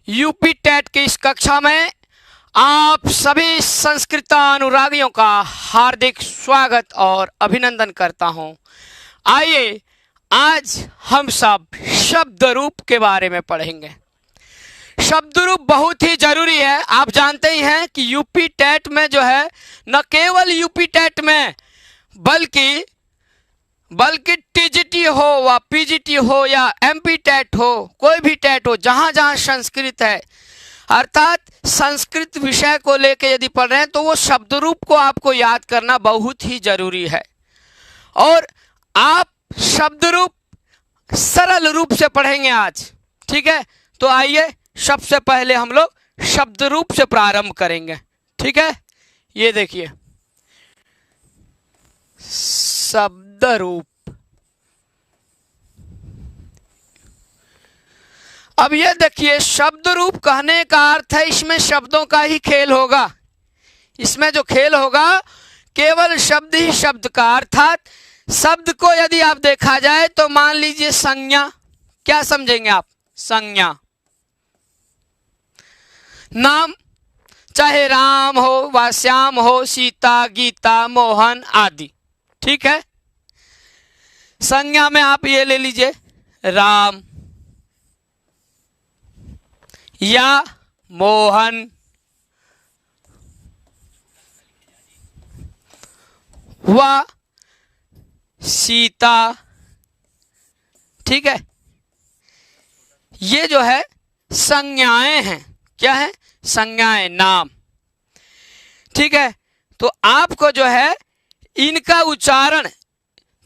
UP TET की इस कक्षा में आप सभी संस्कृतानुरागियों का हार्दिक स्वागत और अभिनंदन करता हूं। आइए आज हम सब शब्द रूप के बारे में पढ़ेंगे। शब्द रूप बहुत ही जरूरी है। आप जानते ही हैं कि यूपी टेट में जो है, न केवल यूपी टेट में बल्कि टीजीटी हो व पीजीटी हो या एमपी टेट हो, कोई भी टेट हो, जहां जहां संस्कृत है अर्थात संस्कृत विषय को लेकर यदि पढ़ रहे हैं तो वो शब्द रूप को आपको याद करना बहुत ही जरूरी है। और आप शब्द रूप सरल रूप से पढ़ेंगे आज, ठीक है। तो आइए सबसे पहले हम लोग शब्द रूप से प्रारंभ करेंगे, ठीक है। ये देखिए शब्द रूप। अब ये देखिए शब्द रूप कहने का अर्थ है इसमें शब्दों का ही खेल होगा। इसमें जो खेल होगा केवल शब्द ही शब्द का, अर्थात शब्द को यदि आप देखा जाए तो मान लीजिए संज्ञा, क्या समझेंगे आप? संज्ञा। नाम चाहे राम हो व श्याम हो, सीता, गीता, मोहन आदि, ठीक है। संज्ञा में आप ये ले लीजिए राम या मोहन व सीता, ठीक है। ये जो है संज्ञाएं हैं। क्या है? संज्ञाएं, नाम, ठीक है। तो आपको जो है इनका उच्चारण,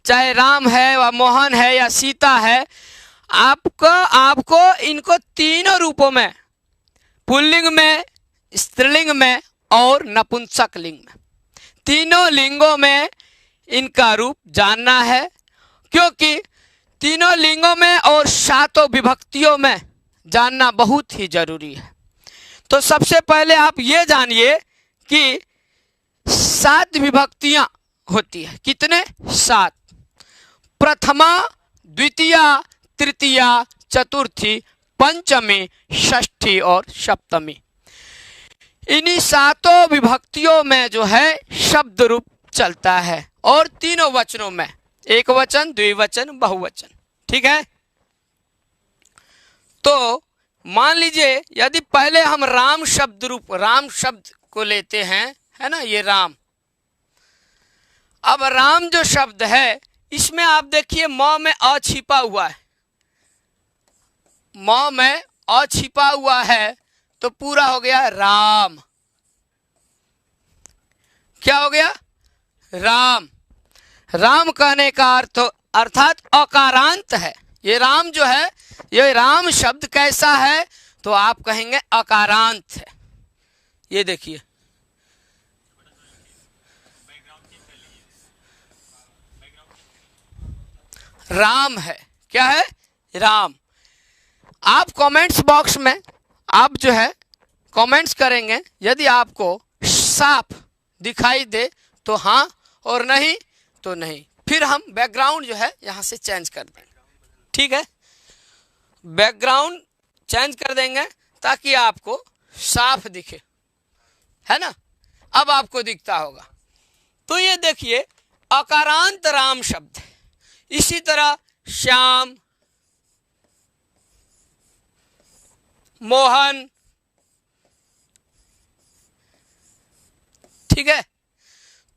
चाहे राम है व मोहन है या सीता है, आपको इनको तीनों रूपों में, पुल्लिंग में, स्त्रीलिंग में और नपुंसक लिंग में, तीनों लिंगों में इनका रूप जानना है। क्योंकि तीनों लिंगों में और सातों विभक्तियों में जानना बहुत ही जरूरी है। तो सबसे पहले आप ये जानिए कि 7 विभक्तियां होती है। कितने? 7। प्रथमा, द्वितीया, तृतीया, चतुर्थी, पंचमी, षष्ठी और सप्तमी। इन्हीं 7 विभक्तियों में जो है शब्द रूप चलता है और तीनों वचनों में, एक वचन, द्विवचन, बहुवचन, ठीक है। तो मान लीजिए यदि पहले हम राम शब्द रूप, राम शब्द को लेते हैं, है ना, ये राम। अब राम जो शब्द है इसमें आप देखिए म में अ छिपा हुआ है, म में अ छिपा हुआ है तो पूरा हो गया राम। क्या हो गया? राम। राम कहने का अर्थ अर्थात अकारांत है। ये राम जो है, ये राम शब्द कैसा है तो आप कहेंगे अकारांत है। ये देखिए राम है। क्या है? राम। आप कमेंट्स बॉक्स में आप जो है कमेंट्स करेंगे, यदि आपको साफ दिखाई दे तो हाँ और नहीं तो नहीं। फिर हम बैकग्राउंड जो है यहां से चेंज कर देंगे, ठीक है। बैकग्राउंड चेंज कर देंगे ताकि आपको साफ दिखे, है ना। अब आपको दिखता होगा। तो ये देखिए अकारांत राम शब्द है। इसी तरह श्याम, मोहन, ठीक है।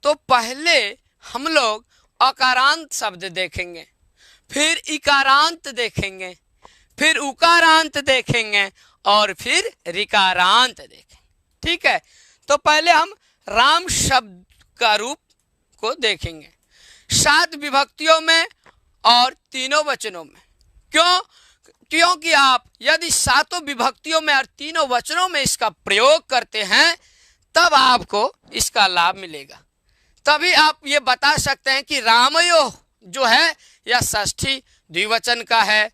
तो पहले हम लोग अकारांत शब्द देखेंगे, फिर इकारांत देखेंगे, फिर उकारांत देखेंगे और फिर ऋकारांत देखेंगे, ठीक है। तो पहले हम राम शब्द का रूप को देखेंगे 7 विभक्तियों में और तीनों वचनों में। क्योंकि आप यदि 7 विभक्तियों में और तीनों वचनों में इसका प्रयोग करते हैं तब आपको इसका लाभ मिलेगा। तभी आप ये बता सकते हैं कि रामयो जो है या षष्ठी द्विवचन का है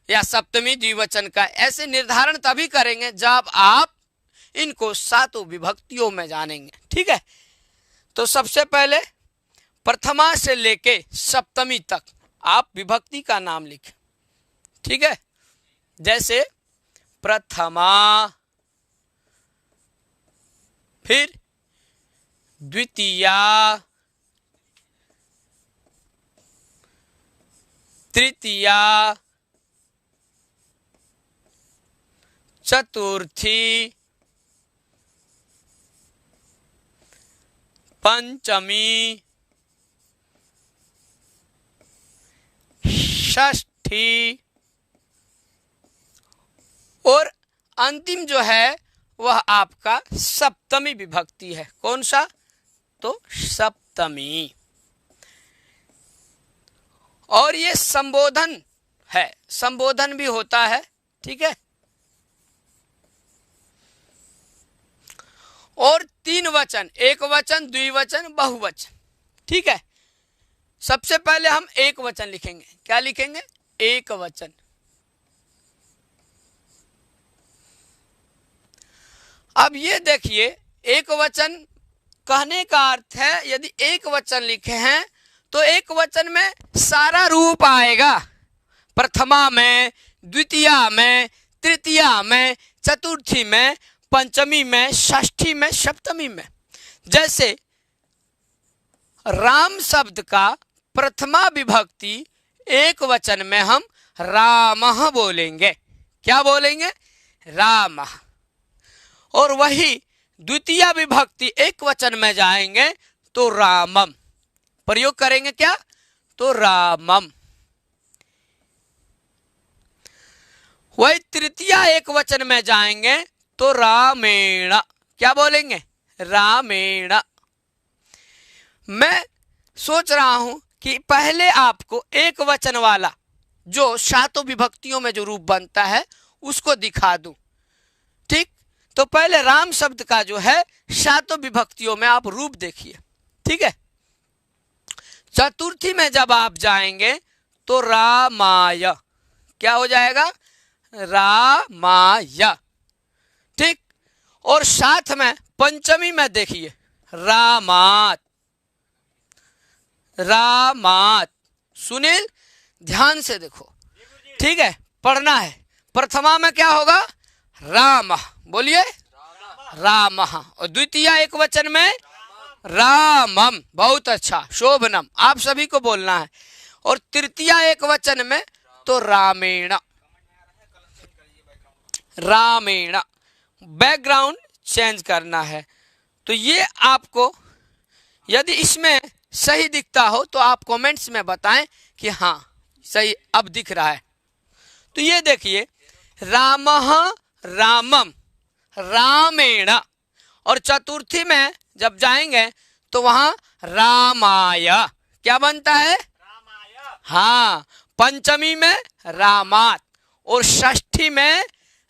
या सप्तमी द्विवचन का। ऐसे निर्धारण तभी करेंगे जब आप इनको 7 विभक्तियों में जानेंगे, ठीक है। तो सबसे पहले प्रथमा से लेके सप्तमी तक आप विभक्ति का नाम लिखें, ठीक है। जैसे प्रथमा, फिर द्वितीया, तृतीया, चतुर्थी, पंचमी, षष्ठी और अंतिम जो है वह आपका सप्तमी विभक्ति है। कौन सा? तो सप्तमी। और ये संबोधन है, संबोधन भी होता है, ठीक है। और 3 वचन, एक वचन, द्विवचन, बहुवचन, ठीक है। सबसे पहले हम एक वचन लिखेंगे। क्या लिखेंगे? एक वचन। अब ये देखिए, एक वचन कहने का अर्थ है, यदि एक वचन लिखे हैं तो एक वचन में सारा रूप आएगा। प्रथमा में, द्वितीया में, तृतीया में, चतुर्थी में, पंचमी में, षष्ठी में, सप्तमी में। जैसे राम शब्द का प्रथमा विभक्ति एक वचन में हम रामः बोलेंगे। क्या बोलेंगे? रामः। और वही द्वितीय विभक्ति एक वचन में जाएंगे तो रामम प्रयोग करेंगे। क्या? तो रामम। वही तृतीय एक वचन में जाएंगे तो रामेण। क्या बोलेंगे? रामेण। मैं सोच रहा हूं कि पहले आपको एक वचन वाला जो सातों विभक्तियों में जो रूप बनता है उसको दिखा दूं, ठीक। तो पहले राम शब्द का जो है सातों विभक्तियों में आप रूप देखिए, ठीक है। चतुर्थी में जब आप जाएंगे तो रामाय। क्या हो जाएगा? रामाय, ठीक। और साथ में पंचमी में देखिए रामात। रामात। सुनील ध्यान से देखो, ठीक है, पढ़ना है। प्रथमा में क्या होगा? राम। बोलिए रामः। और द्वितीय एक वचन में रामम। बहुत अच्छा, शोभनम, आप सभी को बोलना है। और तृतीय एक वचन में तो रामेण। रामेण। बैकग्राउंड चेंज करना है। तो ये आपको यदि इसमें सही दिखता हो तो आप कमेंट्स में बताएं कि हाँ सही अब दिख रहा है। तो ये देखिए रामः, रामम, रामेण। और चतुर्थी में जब जाएंगे तो वहां रामाय। क्या बनता है? रामाय। हाँ। पंचमी में रामात। और षष्ठी में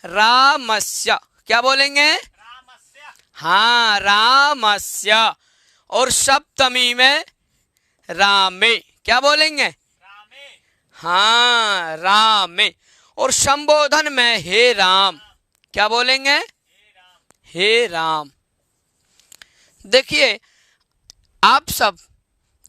रामस्य। क्या बोलेंगे? रामस्य। हाँ, रामस्य। और सप्तमी में रामे। क्या बोलेंगे? रामे। हाँ, रामे। और संबोधन में हे राम। क्या बोलेंगे? हे राम। देखिए आप सब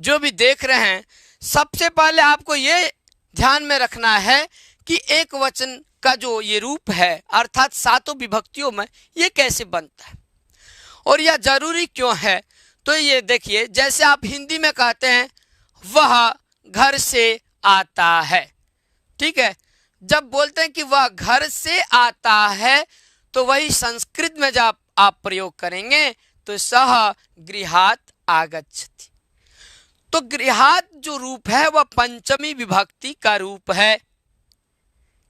जो भी देख रहे हैं, सबसे पहले आपको ये ध्यान में रखना है कि एक वचन का जो ये रूप है अर्थात सातों विभक्तियों में ये कैसे बनता है और यह जरूरी क्यों है। तो ये देखिए, जैसे आप हिंदी में कहते हैं वह घर से आता है, ठीक है। जब बोलते हैं कि वह घर से आता है तो वही संस्कृत में जब आप प्रयोग करेंगे तो सह गृहात आगच्छति। तो गृहात जो रूप है वह पंचमी विभक्ति का रूप है।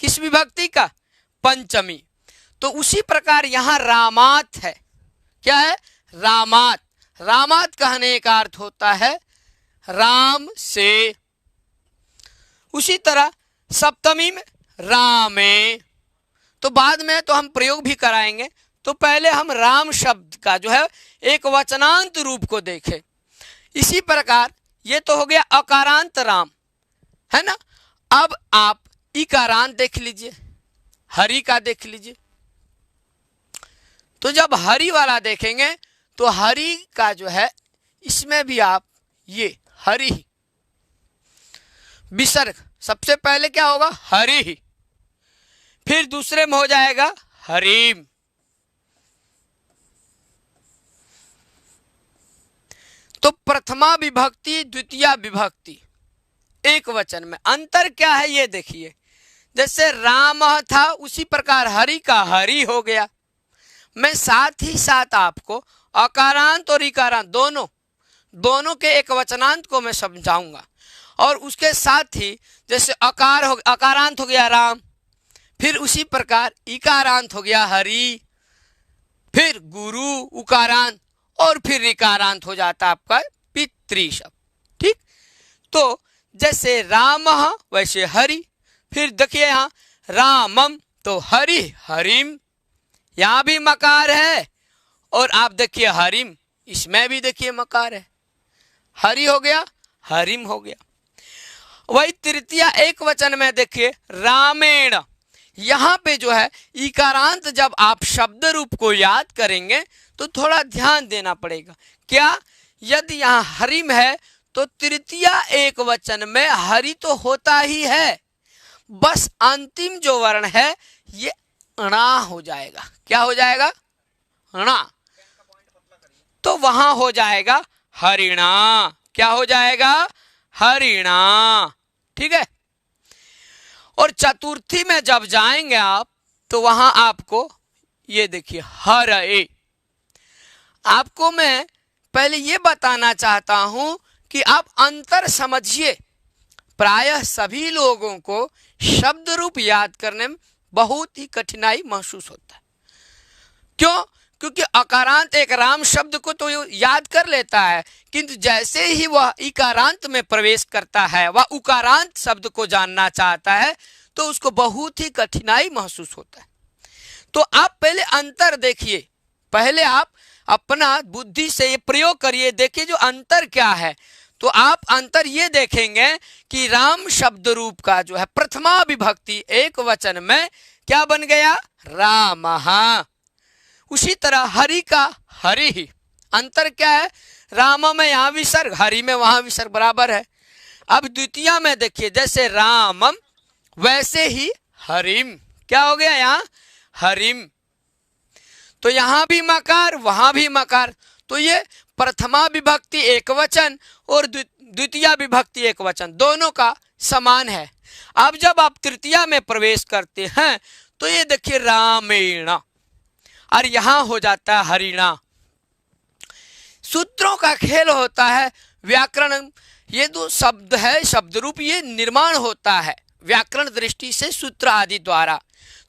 किस विभक्ति का? पंचमी। तो उसी प्रकार यहां रामात है। क्या है? रामात। रामात कहने का अर्थ होता है राम से। उसी तरह सप्तमी में रामे। तो बाद में तो हम प्रयोग भी कराएंगे, तो पहले हम राम शब्द का जो है एक वचनांत रूप को देखें। इसी प्रकार ये तो हो गया अकारांत राम, है ना। अब आप इकारांत देख लीजिए, हरि का देख लीजिए। तो जब हरि वाला देखेंगे तो हरि का जो है इसमें भी आप ये हरि विसर्ग, सबसे पहले क्या होगा? हरि ही। फिर दूसरे में हो जाएगा हरीम। तो प्रथमा विभक्ति द्वितीया विभक्ति एक वचन में अंतर क्या है ये देखिए। जैसे राम था उसी प्रकार हरि का हरि हो गया। मैं साथ ही साथ आपको अकारांत और इकारांत दोनों के एक वचनांत को मैं समझाऊंगा। और उसके साथ ही जैसे अकारांत हो गया राम, फिर उसी प्रकार इकारांत हो गया हरि, फिर गुरु उकारांत, और फिर इकारांत हो जाता आपका पितृ शब्द। ठीक, तो जैसे राम वैसे हरि। फिर देखिए यहाँ रामम तो हरि हरिम, यहां भी मकार है। और आप देखिए हरिम, इसमें भी देखिए मकार है। हरि हो गया हरिम हो गया। वही तृतीया एक वचन में देखिए रामेण, यहां पे जो है इकारांत जब आप शब्द रूप को याद करेंगे तो थोड़ा ध्यान देना पड़ेगा। क्या, यदि यहाँ हरिम है तो तृतीया एक वचन में हरि तो होता ही है, बस अंतिम जो वर्ण है ये अणा हो जाएगा। क्या हो जाएगा? अणा। तो वहां हो जाएगा हरिणा। क्या हो जाएगा? हरिणा। ठीक है। और चतुर्थी में जब जाएंगे आप तो वहां आपको ये देखिए हरए। आपको मैं पहले ये बताना चाहता हूं कि आप अंतर समझिए। प्रायः सभी लोगों को शब्द रूप याद करने में बहुत ही कठिनाई महसूस होता है। क्यों? क्योंकि अकारांत एक राम शब्द को तो याद कर लेता है, किंतु जैसे ही वह इकारांत में प्रवेश करता है, वह उकारांत शब्द को जानना चाहता है, तो उसको बहुत ही कठिनाई महसूस होता है। तो आप पहले अंतर देखिए, पहले आप अपना बुद्धि से ये प्रयोग करिए, देखिए जो अंतर क्या है। तो आप अंतर ये देखेंगे कि राम शब्द रूप का जो है प्रथमा विभक्ति एक वचन में क्या बन गया? रामः। उसी तरह हरि का हरि ही। अंतर क्या है? राम में यहाँ विसर्ग, हरि में वहां विसर्ग बराबर है। अब द्वितीया में देखिए जैसे रामम वैसे ही हरिम। क्या हो गया यहाँ? हरिम। तो यहां भी मकार वहां भी मकार। तो ये प्रथमा विभक्ति एक वचन और द्वितीया विभक्ति एक वचन दोनों का समान है। अब जब आप तृतीया में प्रवेश करते हैं तो ये देखिए रामेण, और यहां हो जाता है हरिणा। सूत्रों का खेल होता है। व्याकरण ये दो शब्द है, शब्द रूप ये निर्माण होता है व्याकरण दृष्टि से सूत्र आदि द्वारा।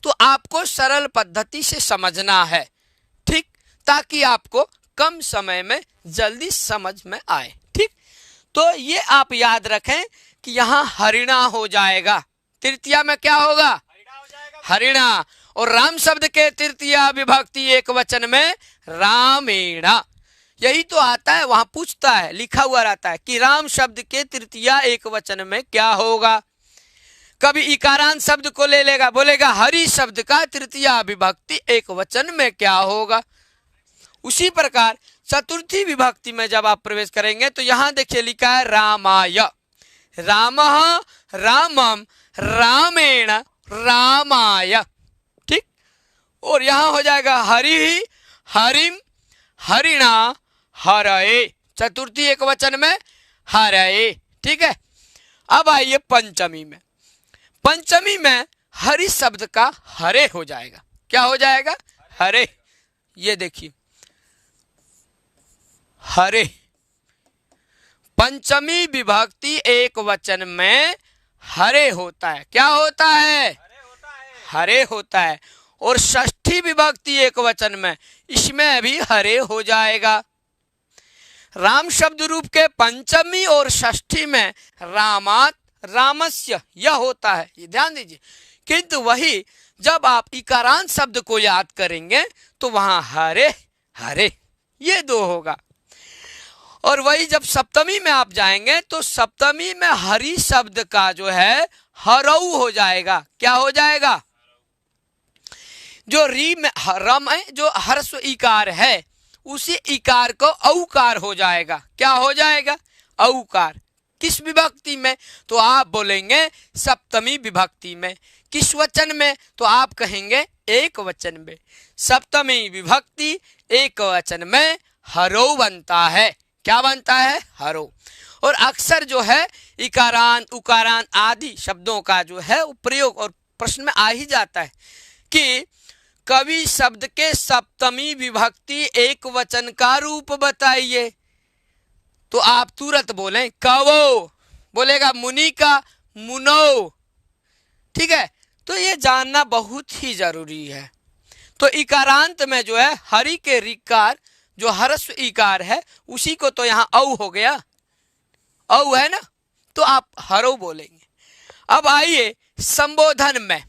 तो आपको सरल पद्धति से समझना है, ठीक, ताकि आपको कम समय में जल्दी समझ में आए। ठीक, तो ये आप याद रखें कि यहाँ हरिणा हो जाएगा। तृतीया में क्या होगा? हरिणा। और राम शब्द के तृतीया विभक्ति एक वचन में रामेणा। यही तो आता है, वहां पूछता है, लिखा हुआ रहता है कि राम शब्द के तृतीया एक वचन में क्या होगा। कभी इकारांत शब्द को ले लेगा, बोलेगा हरि शब्द का तृतीया विभक्ति एक वचन में क्या होगा। उसी प्रकार चतुर्थी विभक्ति में जब आप प्रवेश करेंगे तो यहां देखिए लिखा है रामाय। रामः रामम रामेण रामाय। ठीक, और यहां हो जाएगा हरि हरिम हरिणा हरये। चतुर्थी एक वचन में हरये। ठीक है। अब आइए पंचमी में। पंचमी में हरि शब्द का हरे हो जाएगा। क्या हो जाएगा? हरे। ये देखिए हरे। पंचमी विभक्ति एक वचन में हरे होता है। क्या होता है? हरे होता है। और षष्ठी विभक्ति एक वचन में इसमें भी हरे हो जाएगा। राम शब्द रूप के पंचमी और षष्ठी में रामात रामस्य यह होता है, ये ध्यान दीजिए। किंतु वही जब आप इकारांत शब्द को याद करेंगे तो वहां हरे हरे ये दो होगा। और वही जब सप्तमी में आप जाएंगे तो सप्तमी में हरि शब्द का जो है हरऊ हो जाएगा। क्या हो जाएगा? जो री में रम है, जो हर्स्व इकार है, उसी इकार को औकार हो जाएगा। क्या हो जाएगा? औकार। किस विभक्ति में? तो आप बोलेंगे सप्तमी विभक्ति में। किस वचन में? तो आप कहेंगे एक वचन में। सप्तमी विभक्ति एक वचन में हरो बनता है। क्या बनता है? हरो। और अक्सर जो है इकारांत उकारांत आदि शब्दों का जो है प्रयोग और प्रश्न में आ ही जाता है कि कवि शब्द के सप्तमी विभक्ति एक वचन का रूप बताइए। तो आप तुरंत बोलें कवो, बोलेगा मुनि का मुनो। ठीक है, तो ये जानना बहुत ही जरूरी है। तो इकारांत में जो है हरि के ऋकार जो हरस्व इकार है उसी को तो यहाँ औ हो गया, औ है ना, तो आप हरो बोलेंगे। अब आइए संबोधन में,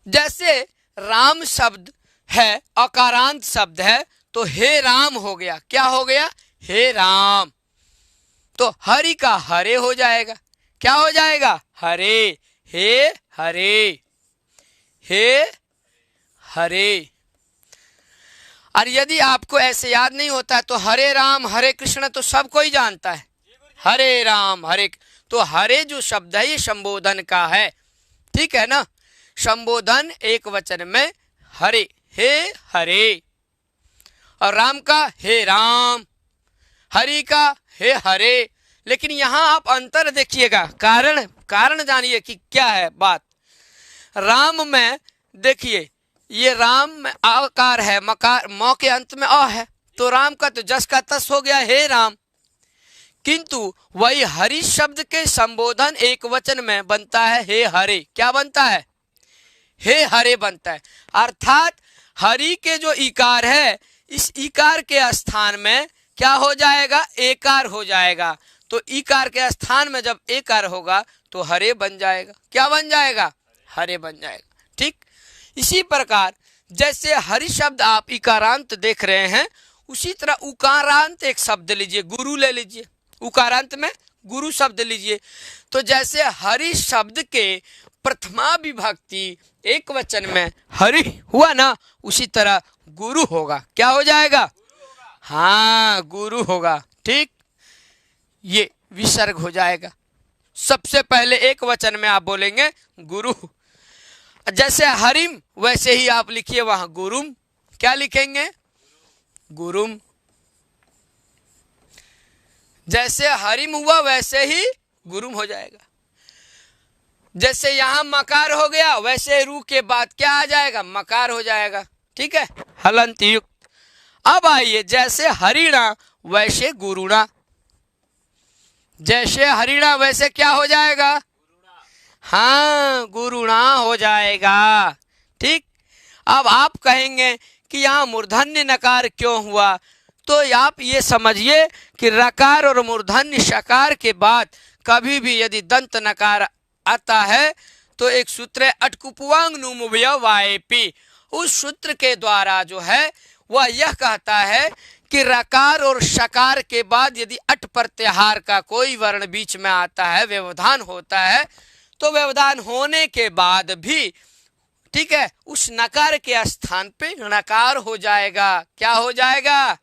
जैसे राम शब्द है अकारांत शब्द है तो हे राम हो गया। क्या हो गया? हे राम। तो हरि का हरे हो जाएगा। क्या हो जाएगा? हरे। हे हरे, हे हरे। और यदि आपको ऐसे याद नहीं होता है तो हरे राम हरे कृष्ण तो सब कोई जानता है। हरे राम हरे, तो हरे जो शब्द है ये संबोधन का है। ठीक है ना, संबोधन एक वचन में हरे, हे हरे। और राम का हे राम, हरि का हे हरे। लेकिन यहां आप अंतर देखिएगा, कारण जानिए कि क्या है बात। राम में देखिए ये राम में आकार है, मकार मौ के अंत में अ है, तो राम का तो जस का तस हो गया हे राम। किंतु वही हरि शब्द के संबोधन एक वचन में बनता है हे हरे। क्या बनता है? हे हरे बनता है। अर्थात हरि के जो इकार है इस इकार के स्थान में क्या हो जाएगा? एकार हो जाएगा। तो इकार के स्थान में जब एकार होगा तो हरे बन जाएगा। क्या बन जाएगा? हरे बन जाएगा। ठीक, इसी प्रकार जैसे हरि शब्द आप इकारांत देख रहे हैं उसी तरह उकारांत एक शब्द लीजिए, गुरु ले लीजिए। उकारांत में गुरु शब्द लीजिए। तो जैसे हरि शब्द के प्रथमा विभक्ति एक वचन में हरि हुआ ना, उसी तरह गुरु होगा। क्या हो जाएगा? हाँ, गुरु होगा। ठीक, ये विसर्ग हो जाएगा। सबसे पहले एक वचन में आप बोलेंगे गुरु। जैसे हरिम वैसे ही आप लिखिए वहां गुरुम। क्या लिखेंगे? गुरुम। जैसे हरिम हुआ वैसे ही गुरुम हो जाएगा। जैसे यहां मकार हो गया वैसे रू के बाद क्या आ जाएगा? मकार हो जाएगा। ठीक है, हलंत युक्त। अब आइए जैसे हरिणा वैसे गुरुणा। जैसे हरिणा वैसे क्या हो जाएगा? हाँ, गुरुणा हो जाएगा। ठीक, अब आप कहेंगे कि यहाँ मूर्धन्य नकार क्यों हुआ? तो आप ये समझिए कि रकार और मूर्धन्य शकार के बाद कभी भी यदि दंत नकार आता है तो एक सूत्र है अटकुपवांग नुमुव्यवाएपी। उस सूत्र के द्वारा जो है वह यह कहता है कि रकार और शकार के बाद यदि अट प्रत्याहार का कोई वर्ण बीच में आता है, व्यवधान होता है, तो व्यवधान होने के बाद भी ठीक है उस नकार के स्थान पे नकार हो जाएगा। क्या हो जाएगा?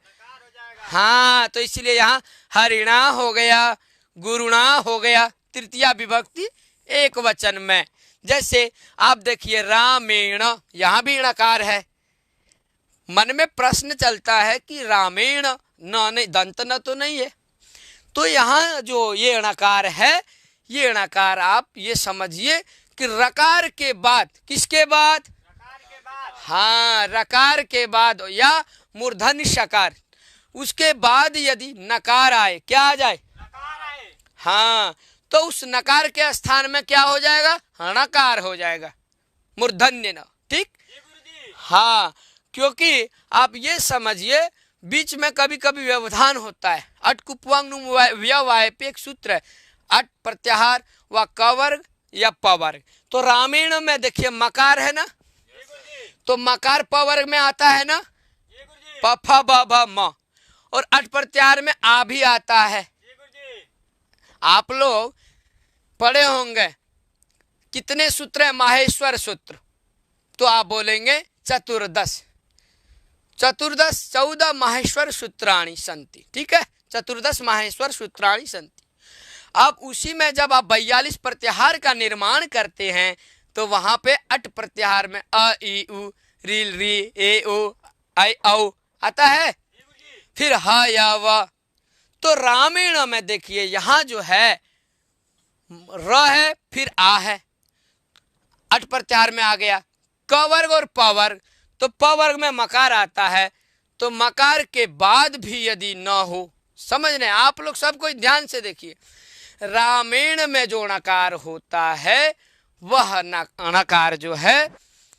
हाँ, तो इसलिए यहाँ हरिणा हो गया, गुरुणा हो गया, तृतीया विभक्ति एक वचन में। जैसे आप देखिए रामेण, यहाँ भी नकार है। मन में प्रश्न चलता है कि रामेण न नहीं, दंत न तो नहीं है, तो यहाँ जो ये णकार है ये णकार आप ये समझिए कि रकार के बाद, किसके बाद? हाँ, रकार के बाद या मूर्धन्य शकार, उसके बाद यदि नकार आए, क्या आ जाए? हाँ, तो उस नकार के स्थान में क्या हो जाएगा? णकार हो जाएगा, मूर्धन्य न। ठीक, हाँ, क्योंकि आप ये समझिए बीच में कभी कभी व्यवधान होता है। अटकुपवांग व्यवायपी एक सूत्र है, अट प्रत्याहार व कवर्ग या पवर्ग। तो रामेण में देखिए मकार है ना, तो मकार पवर्ग में आता है ना, प फ ब भ म, और अट प्रत्याहार में आ भी आता है। आप लोग पढ़े होंगे कितने सूत्र है? माहेश्वर सूत्र। तो आप बोलेंगे चतुर्दश। चतुर्दश 14 माहेश्वर सूत्राणि संति। ठीक है, चतुर्दश माहेश्वर सूत्राणि संति। अब उसी में जब आप 42 प्रत्याहार का निर्माण करते हैं तो वहां पे अट प्रत्याहार में अ ई उ रील री ए ओ आई औ आता है, फिर ह या व। तो रामायण में देखिए यहां जो है र है फिर आ है, अट प्रत्याहार में आ गया। क वर्ग और प वर्ग, तो प वर्ग में मकार आता है, तो मकार के बाद भी यदि न हो, समझ रहे आप लोग सब कोई ध्यान से देखिए, रामेण में जो नकार होता है वह नकार जो है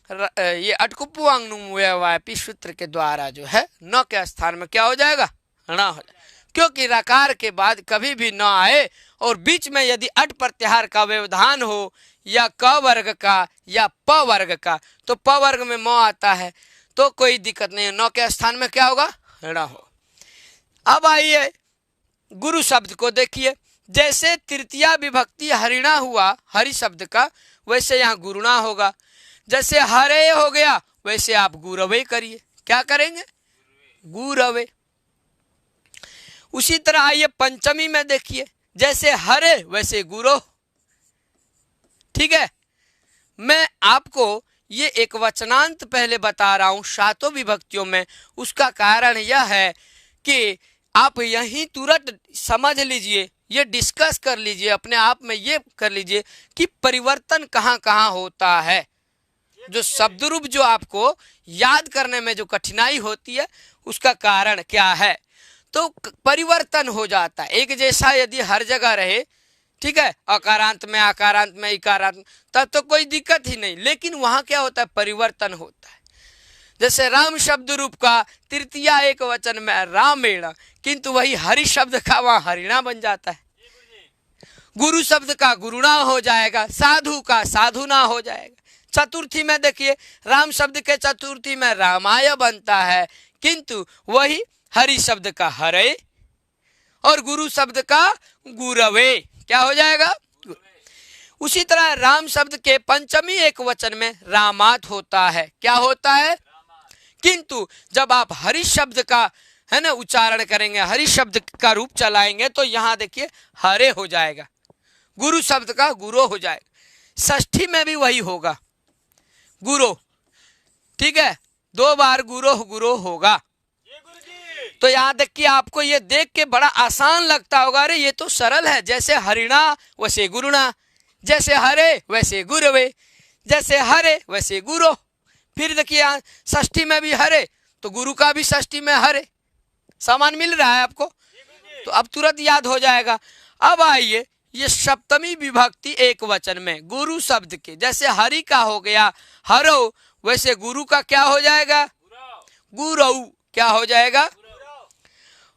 ये अटकुपुवांगनुपी सूत्र के द्वारा जो है न के स्थान में क्या हो जाएगा, न हो जाएगा। क्योंकि रकार के बाद कभी भी न आए और बीच में यदि अट प्रत्याहार का व्यवधान हो या क वर्ग का या प वर्ग का, तो प वर्ग में म आता है तो कोई दिक्कत नहीं है, न के स्थान में क्या होगा, ण हो। अब आइए गुरु शब्द को देखिए, जैसे तृतीया विभक्ति हरिणा हुआ हरि शब्द का, वैसे यहाँ गुरुणा होगा। जैसे हरे हो गया वैसे आप गुरवे करिए, क्या करेंगे, गुरवे। उसी तरह आइए पंचमी में देखिए, जैसे हरे वैसे गुरो। ठीक है, मैं आपको ये एक वचनांत पहले बता रहा हूं सातों विभक्तियों में। उसका कारण यह है कि आप यहीं तुरंत समझ लीजिए, ये डिस्कस कर लीजिए अपने आप में, ये कर लीजिए कि परिवर्तन कहाँ कहाँ होता है। जो शब्द रूप जो आपको याद करने में जो कठिनाई होती है उसका कारण क्या है, तो परिवर्तन हो जाता है। एक जैसा यदि हर जगह रहे, ठीक है, अकारांत में आकारांत में इकारांत, तब तो कोई दिक्कत ही नहीं, लेकिन वहां क्या होता है, परिवर्तन होता है। जैसे राम शब्द रूप का तृतीया एक वचन में रामेण, किंतु वही हरि शब्द का वहां हरिणा बन जाता है। गुरु शब्द का गुरुणा हो जाएगा, साधु का साधुना हो जाएगा। चतुर्थी में देखिए, राम शब्द के चतुर्थी में रामाय बनता है, किंतु वही हरि शब्द का हरे और गुरु शब्द का गुरवे क्या हो जाएगा। उसी तरह राम शब्द के पंचमी एक वचन में रामात होता है, क्या होता है, किंतु जब आप हरि शब्द का है ना उच्चारण करेंगे, हरि शब्द का रूप चलाएंगे, तो यहाँ देखिए हरे हो जाएगा, गुरु शब्द का गुरो हो जाएगा। षष्ठी में भी वही होगा, गुरो। ठीक है, 2 बार गुरो गुरो होगा। तो यहाँ देखिए, आपको ये देख के बड़ा आसान लगता होगा, अरे ये तो सरल है, जैसे हरिणा वैसे गुरुणा, जैसे हरे वैसे गुरवे, जैसे हरे वैसे गुरो। फिर देखिए यहाँ षष्ठी में भी हरे, तो गुरु का भी षष्ठी में हरे, सामान मिल रहा है आपको, तो अब तुरंत याद हो जाएगा। अब आइए ये सप्तमी विभक्ति एक वचन में गुरु शब्द के, जैसे हरि का हो गया हरो, वैसे गुरु का क्या हो जाएगा, गुरऊ क्या हो जाएगा।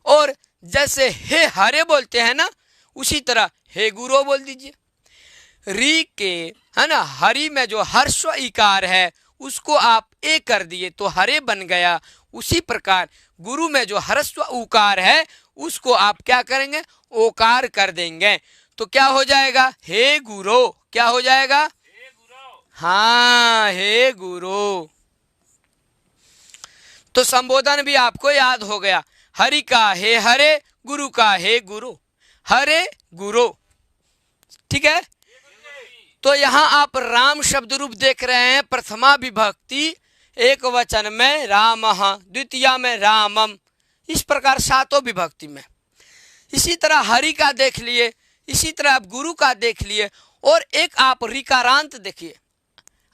और जैसे हे हरे बोलते हैं ना, उसी तरह हे गुरु बोल दीजिए। री के है ना हरि में जो हर्स्व इकार है उसको आप ए कर दिए तो हरे बन गया। उसी प्रकार गुरु में जो हर्स्व उकार है उसको आप क्या करेंगे, ओकार कर देंगे, तो क्या हो जाएगा, हे गुरु क्या हो जाएगा, हाँ हे गुरु। तो संबोधन भी आपको याद हो गया, हरि का हे हरे, गुरु का हे गुरु, हरे गुरु। ठीक है, तो यहाँ आप राम शब्द रूप देख रहे हैं, प्रथमा विभक्ति एक वचन में रामः, द्वितीया में रामम, इस प्रकार सातों विभक्ति में। इसी तरह हरि का देख लिए, इसी तरह आप गुरु का देख लिए, और एक आप ऋकारांत देखिए।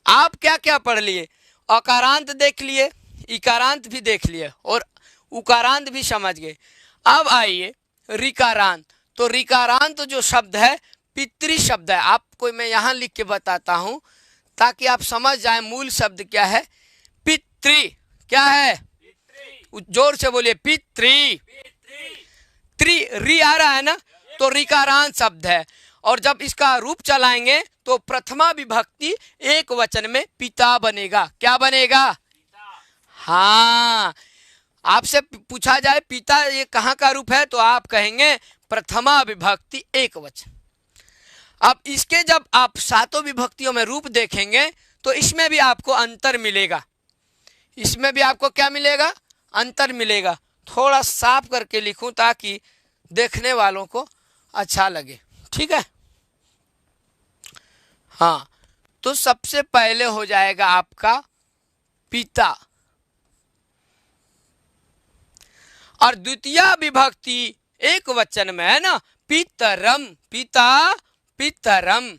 आप क्या क्या पढ़ लिए, अकारांत देख लिए, इकारांत भी देख लिए और उकारांत भी समझ गए। अब आइए ऋकारांत। तो ऋकारांत जो शब्द है पितृ शब्द है, आपको मैं यहाँ लिख के बताता हूँ ताकि आप समझ जाए मूल शब्द क्या है। पितृ क्या है, जोर से बोलिए, पितृ। त्रि री आ रहा है ना, तो ऋकारांत शब्द है, और जब इसका रूप चलाएंगे तो प्रथमा विभक्ति एक वचन में पिता बनेगा, क्या बनेगा, हाँ। आपसे पूछा जाए पिता ये कहाँ का रूप है, तो आप कहेंगे प्रथमा विभक्ति एक वचन। अब इसके जब आप सातों विभक्तियों में रूप देखेंगे तो इसमें भी आपको अंतर मिलेगा, इसमें भी आपको क्या मिलेगा, अंतर मिलेगा। थोड़ा साफ करके लिखूं ताकि देखने वालों को अच्छा लगे। ठीक है। हाँ, तो सबसे पहले हो जाएगा आपका पिता, और द्वितीय विभक्ति एक वचन में है ना, पितरम, पिता पितरम।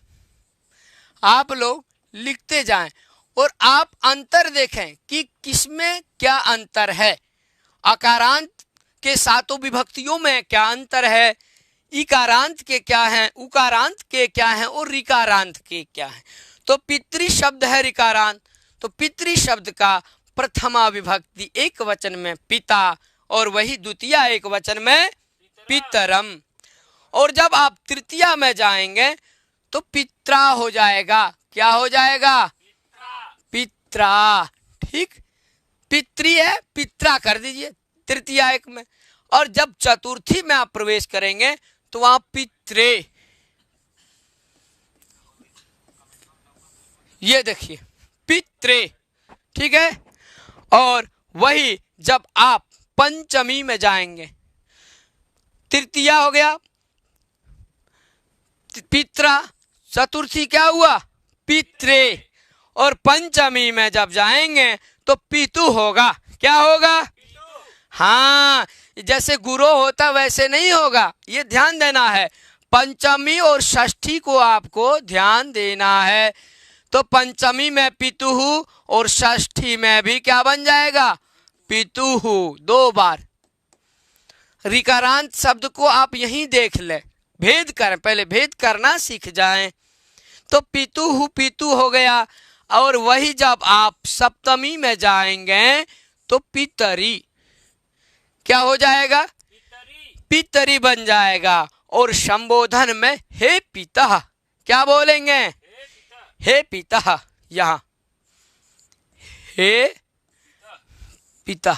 आप लोग लिखते जाएं और आप अंतर देखें कि किसमें क्या अंतर है। अकारांत के सातों विभक्तियों में क्या अंतर है, इकारांत के क्या हैं, उकारांत के क्या हैं और ऋकारांत के क्या हैं। तो पितृ शब्द है ऋकारांत, तो पितृ शब्द का प्रथमा विभक्ति एक वचन में पिता और वही द्वितीय एक वचन में पितरम। और जब आप तृतीया में जाएंगे तो पित्रा हो जाएगा। क्या हो जाएगा? पित्रा। ठीक, पितृ है, पित्रा कर दीजिए तृतीया एक में। और जब चतुर्थी में आप प्रवेश करेंगे तो वहां पित्रे, ये देखिए पित्रे, ठीक है। और वही जब आप पंचमी में जाएंगे, तृतीया हो गया पित्रा, चतुर्थी क्या हुआ? पित्रे, और पंचमी में जब जाएंगे तो पितु होगा। क्या होगा? हाँ, जैसे गुरु होता वैसे नहीं होगा, ये ध्यान देना है। पंचमी और षष्ठी को आपको ध्यान देना है। तो पंचमी में पितुहु और षष्ठी में भी क्या बन जाएगा? पितुहु, दो बार। ऋकारांत शब्द को आप यहीं देख ले, भेद करें, पहले भेद करना सीख जाएं। तो पितुहु पितु हो गया, और वही जब आप सप्तमी में जाएंगे तो पितरी, क्या हो जाएगा? पितरी बन जाएगा। और संबोधन में हे पिता, क्या बोलेंगे? हे पिता, यहां हे पिता।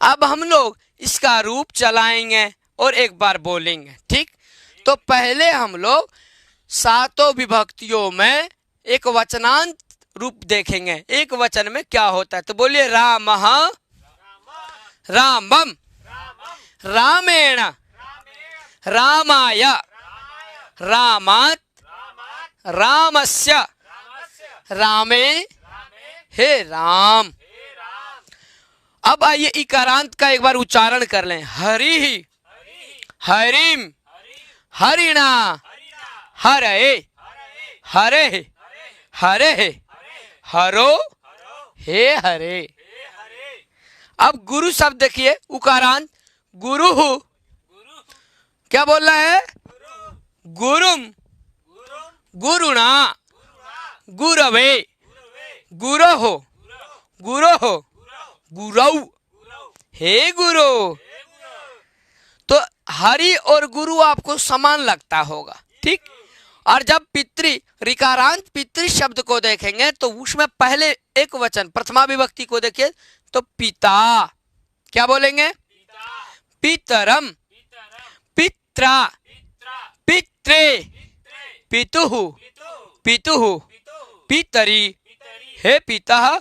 अब हम लोग इसका रूप चलाएंगे और एक बार बोलेंगे, ठीक। तो पहले हम लोग सातों विभक्तियों में एक वचनांत रूप देखेंगे। एक वचन में क्या होता है, तो बोलिए रामः, रामम, रामेण, रामाय, रामात्, रामस्य, रामे, हे राम। अब आइए इकारांत का एक बार उच्चारण कर लें। हरि, हरिम, हरिणा, हरे, हरे, हरे, हरो, हे हरे। अब गुरु शब्द देखिए, उकारांत, गुरु, क्या बोल रहा है? गुरुम, गुरुणा, गुरवे, गुरोहो, गुरोहो, गुरौ, हे गुरु। तो हरि और गुरु आपको समान लगता होगा, ठीक। और जब पितृ, ऋकारांत पितृ शब्द को देखेंगे तो उसमें पहले एक वचन प्रथमा विभक्ति को देखिए तो पिता, क्या बोलेंगे? पितरम, पित्रा, पित्रे, पितुहु, पितुहु, पितरी, हे पिता।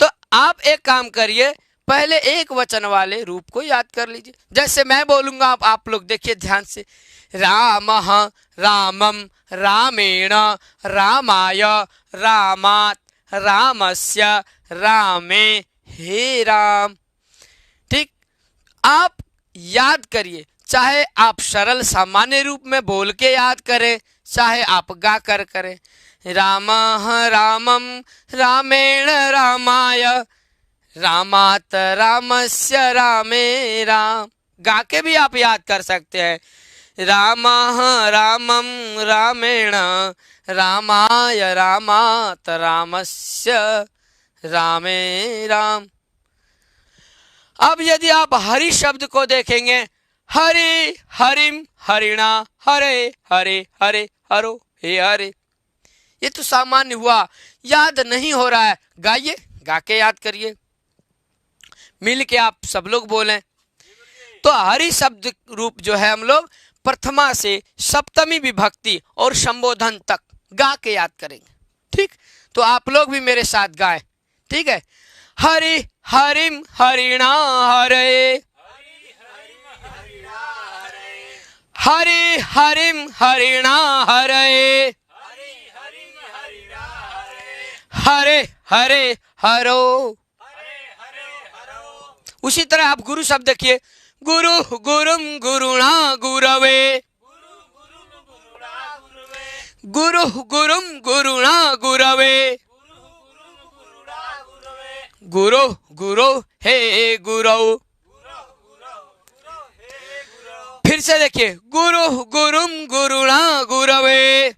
तो आप एक काम करिए, पहले एक वचन वाले रूप को याद कर लीजिए। जैसे मैं बोलूंगा आप लोग देखिए ध्यान से। रामः, रामम, रामेण, रामाय, रामात्, रामस्य, रामे, हे राम। ठीक, आप याद करिए, चाहे आप सरल सामान्य रूप में बोल के याद करें, चाहे आप गा कर करें। रामः रामम, रामेण, रामाय, रामात्, रामस्य, रामे, राम। गा के भी आप याद कर सकते हैं। रामः रामम, रामेण, रामाय, रामात्, रामस्य, रामे, राम। अब यदि आप हरि शब्द को देखेंगे, हरि, हरिम, हरिणा, हरे, हरे, हरे, हरो, हे हरे। ये तो सामान्य हुआ, याद नहीं हो रहा है, गाइए, गा के याद करिए, मिल के आप सब लोग बोलें। तो हरि शब्द रूप जो है हम लोग प्रथमा से सप्तमी विभक्ति और संबोधन तक गा के याद करेंगे, ठीक। तो आप लोग भी मेरे साथ गाएं, ठीक है। हरि, हरिम, हरिणा, हरे, हरि हरिम हरिणा हरे, हरे हरे हरो। उसी तरह आप गुरु शब्द देखिए, गुरु गुरुम गुरुणा गुरवे, गुरु गुरुम गुरुणा गुरवे, गुरु गुरु हे गुरु। फिर से देखिए, गुरु गुरुम गुरुणा गुरवे,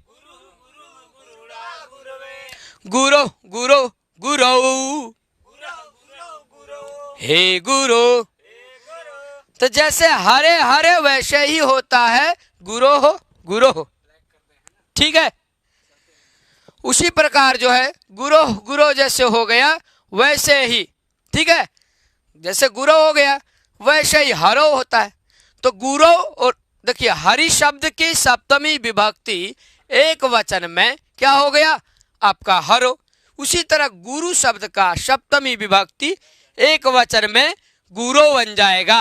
गुरु गुरु गुरु हे गुरु। तो जैसे हरे हरे वैसे ही होता है गुरु हो गुरु हो, ठीक है। उसी प्रकार जो है गुरु गुरु जैसे हो गया वैसे ही, ठीक है, जैसे गुरु हो गया वैसे ही हरो होता है। तो गुरु, और देखिए हरि शब्द की सप्तमी विभक्ति एक वचन में क्या हो गया आपका हरो। उसी तरह गुरु शब्द का सप्तमी विभक्ति एक वचन में गुरु बन जाएगा।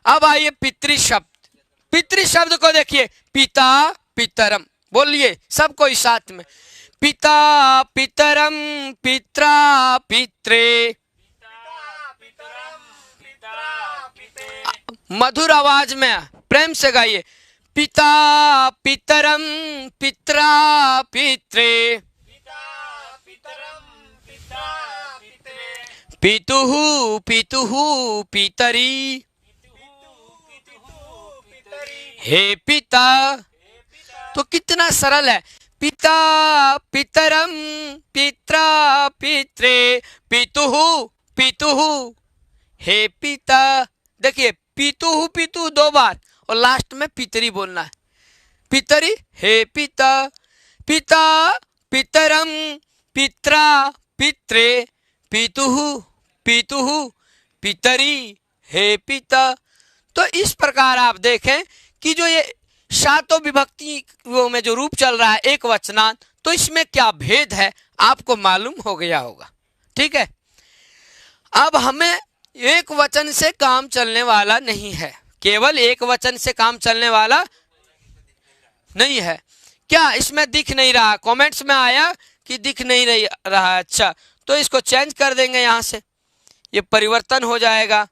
अब आइए पितृ शब्द, पितृ शब्द को देखिए, पिता पितरम, बोलिए सब कोई साथ में, पिता पितरम पित्रा पित्रे। मधुर आवाज में प्रेम से गाइए, पिता पितरम पित्रा पित्रे, पितुः पितुः पितरी, हे पिता। तो कितना सरल है, पिता पितरम पित्रा पित्रे, पितुः पितुः हे पिता। देखिए पितुः पितु दो बार और लास्ट में पितरी बोलना है, पितरी हे पिता, पिता पितरम पित्रा पित्रे, पितुः पितुः पितरी हे पिता। तो इस प्रकार आप देखें कि जो ये सातों विभक्तियों में जो रूप चल रहा है एक वचनांत, तो इसमें क्या भेद है आपको मालूम हो गया होगा, ठीक है। अब हमें एक वचन से काम चलने वाला नहीं है, केवल एक वचन से काम चलने वाला नहीं है। क्या इसमें दिख नहीं रहा? कमेंट्स में आया कि दिख नहीं रहा। अच्छा, तो इसको चेंज कर देंगे, यहां से ये परिवर्तन हो जाएगा।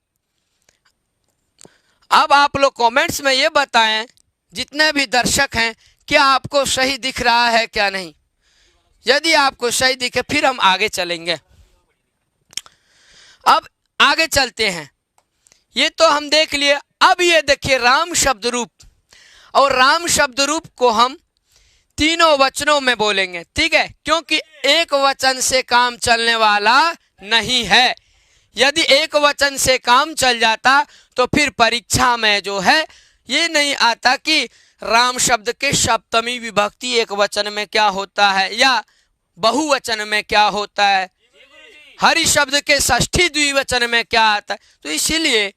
अब आप लोग कमेंट्स में ये बताएं, जितने भी दर्शक हैं, क्या आपको सही दिख रहा है क्या नहीं। यदि आपको सही दिखे फिर हम आगे चलेंगे। अब आगे चलते हैं, ये तो हम देख लिए। अब ये देखिए राम शब्द रूप, और राम शब्द रूप को हम तीनों वचनों में बोलेंगे, ठीक है, क्योंकि एक वचन से काम चलने वाला नहीं है। यदि एक वचन से काम चल जाता तो फिर परीक्षा में जो है ये नहीं आता कि राम शब्द के सप्तमी विभक्ति एक वचन में क्या होता है या बहुवचन में क्या होता है, हरि शब्द के षष्ठी द्विवचन में क्या आता है। तो इसीलिए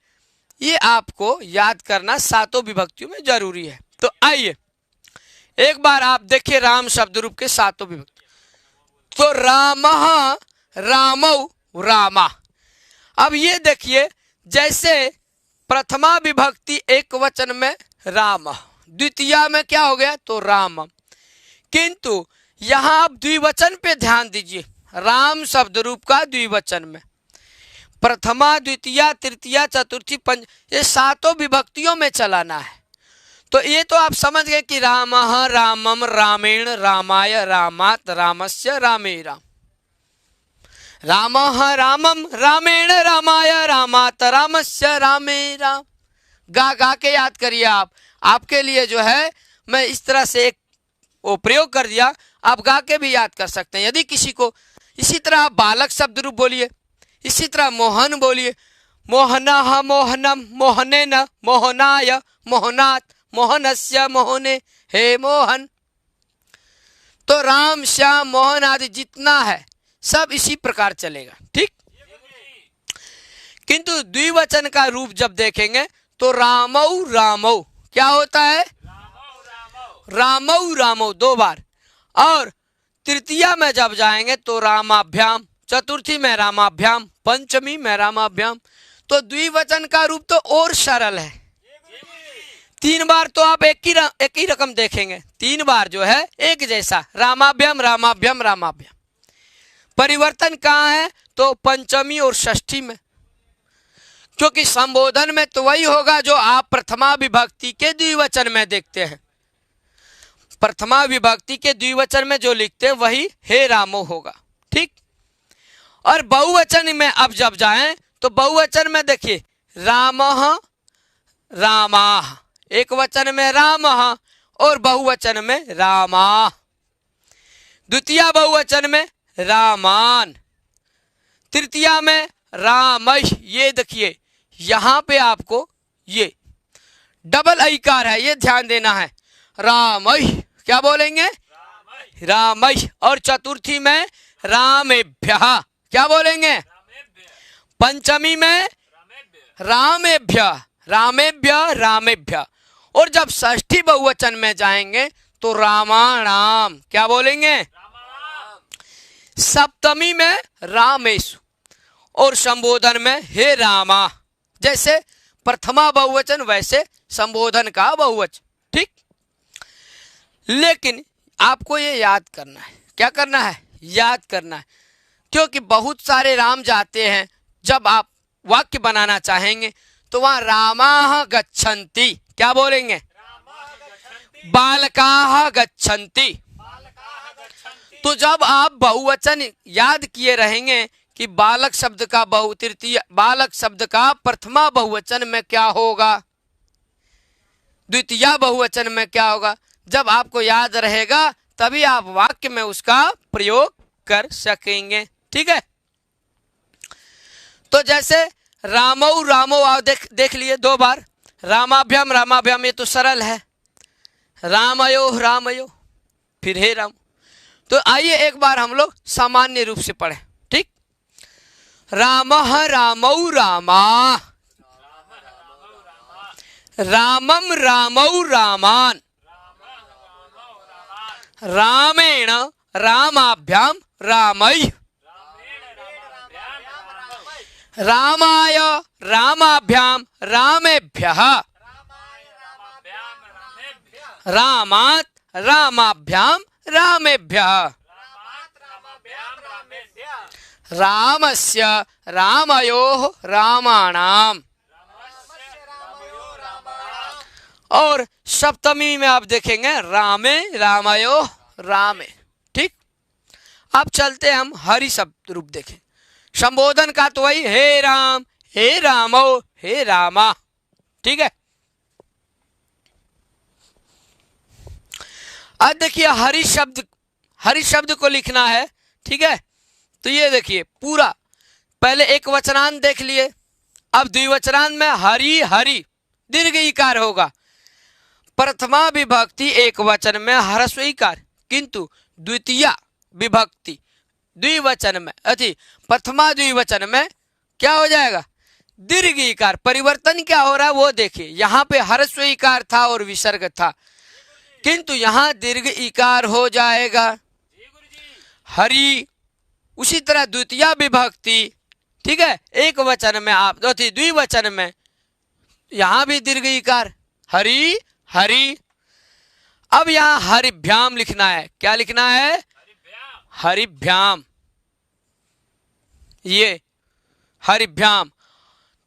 ये आपको याद करना सातों विभक्तियों में जरूरी है। तो आइए एक बार आप देखिए राम शब्द रूप के सातों विभक्ति। तो रामः रामौ रामा। अब ये देखिए, जैसे प्रथमा विभक्ति एक वचन में राम, द्वितीया में क्या हो गया तो राम, किंतु यहां आप द्विवचन पे ध्यान दीजिए। राम शब्द रूप का द्विवचन में प्रथमा द्वितीया तृतीया चतुर्थी पंच, ये सातों विभक्तियों में चलाना है। तो ये तो आप समझ गए कि रामः रामम रामेण रामाय रामात रामस्य रामे राम, रामः रामम रामेण रामाय रामात रामस्य रामे राम। गा गा के याद करिए आप। आपके लिए जो है मैं इस तरह से एक वो प्रयोग कर दिया, आप गा के भी याद कर सकते हैं यदि किसी को। इसी तरह आप बालक शब्द रूप बोलिए, इसी तरह मोहन बोलिए, मोहनः मोहनम मोहनेन मोहनाय मोहनात मोहनस्य मोहने हे मोहन। तो राम श्याम मोहन आदि जितना है सब इसी प्रकार चलेगा, ठीक। किंतु द्विवचन का रूप जब देखेंगे तो रामौ रामौ क्या होता है, रामौ रामौ दो बार, और तृतीया में जब जाएंगे तो रामाभ्याम, चतुर्थी में रामाभ्याम, पंचमी में रामाभ्याम। तो द्विवचन का रूप तो और सरल है। 3 बार तो आप एक ही रकम देखेंगे, 3 बार जो है एक जैसा, रामाभ्याम रामाभ्याम रामाभ्याम। परिवर्तन कहाँ है? तो पंचमी और षष्ठी में, क्योंकि संबोधन में तो वही होगा जो आप प्रथमा विभक्ति के द्विवचन में देखते हैं। प्रथमा विभक्ति के द्विवचन में जो लिखते हैं वही हे रामो होगा, ठीक। और बहुवचन में अब जब जाएं तो बहुवचन में देखिए रामः रामाः, एक वचन में रामः और बहुवचन में रामाः, द्वितीय बहुवचन में रामान, तृतीया में रामैः। ये देखिए यहां पे आपको ये डबल ऐकार है, ये ध्यान देना है। रामैः क्या बोलेंगे? रामैः। और चतुर्थी में रामेभ्यः क्या बोलेंगे? पंचमी में रामेभ्यः रामेभ्यः रामेभ्यः। और जब षष्ठी बहुवचन में जाएंगे तो रामाणाम क्या बोलेंगे? सप्तमी में रामेषु और संबोधन में हे रामा। जैसे प्रथमा बहुवचन वैसे संबोधन का बहुवचन, ठीक। लेकिन आपको ये याद करना है, क्या करना है? याद करना है, क्योंकि बहुत सारे राम जाते हैं। जब आप वाक्य बनाना चाहेंगे तो वहां रामाः गच्छन्ति क्या बोलेंगे? बालकाः गच्छन्ति। तो जब आप बहुवचन याद किए रहेंगे कि बालक शब्द का तृतीय बालक शब्द का प्रथमा बहुवचन में क्या होगा, द्वितीय बहुवचन में क्या होगा, जब आपको याद रहेगा तभी आप वाक्य में उसका प्रयोग कर सकेंगे, ठीक है। तो जैसे रामौ रामो आप देख लिए 2 बार, रामाभ्याम रामाभ्याम, ये तो सरल है। रामयो रामयो, फिर हे राम। तो आइए एक बार हम लोग सामान्य रूप से पढ़ें, ठीक। रामः रामौ रामा, रामम रामौ रामान, रामेण रामाभ्याम रामैः, रामाय रामाभ्याम रामेभ्यः, रामात् रामाभ्याम रामेभ्यः, रामस्य रामयोः रामाणाम। और सप्तमी में आप देखेंगे रामे रामयोः रामे, ठीक। अब चलते हम हरि शब्द रूप देखें। संबोधन का तो वही हे राम, हे रामो, हे रामा, ठीक है। अब देखिए हरि शब्द को लिखना है, ठीक है। तो ये देखिए पूरा पहले एक वचनांत देख लिए, अब द्विवचनांत में हरि हरि दीर्घ इकार होगा। प्रथमा विभक्ति एक वचन में ह्रस्व इकार, किंतु द्वितीय विभक्ति द्विवचन में प्रथमा द्विवचन में क्या हो जाएगा? दीर्घ इकार। परिवर्तन क्या हो रहा है वो देखिए, यहाँ पे ह्रस्व इकार था और विसर्ग था, किंतु यहाँ दीर्घ इकार हो जाएगा हरि। उसी तरह द्वितीय विभक्ति, ठीक है, एक वचन में आप द्विवचन में यहाँ भी दीर्घ इकार हरि हरि। अब यहाँ हरिभ्याम लिखना है, क्या लिखना है? हरिभ्याम, ये हरिभ्याम।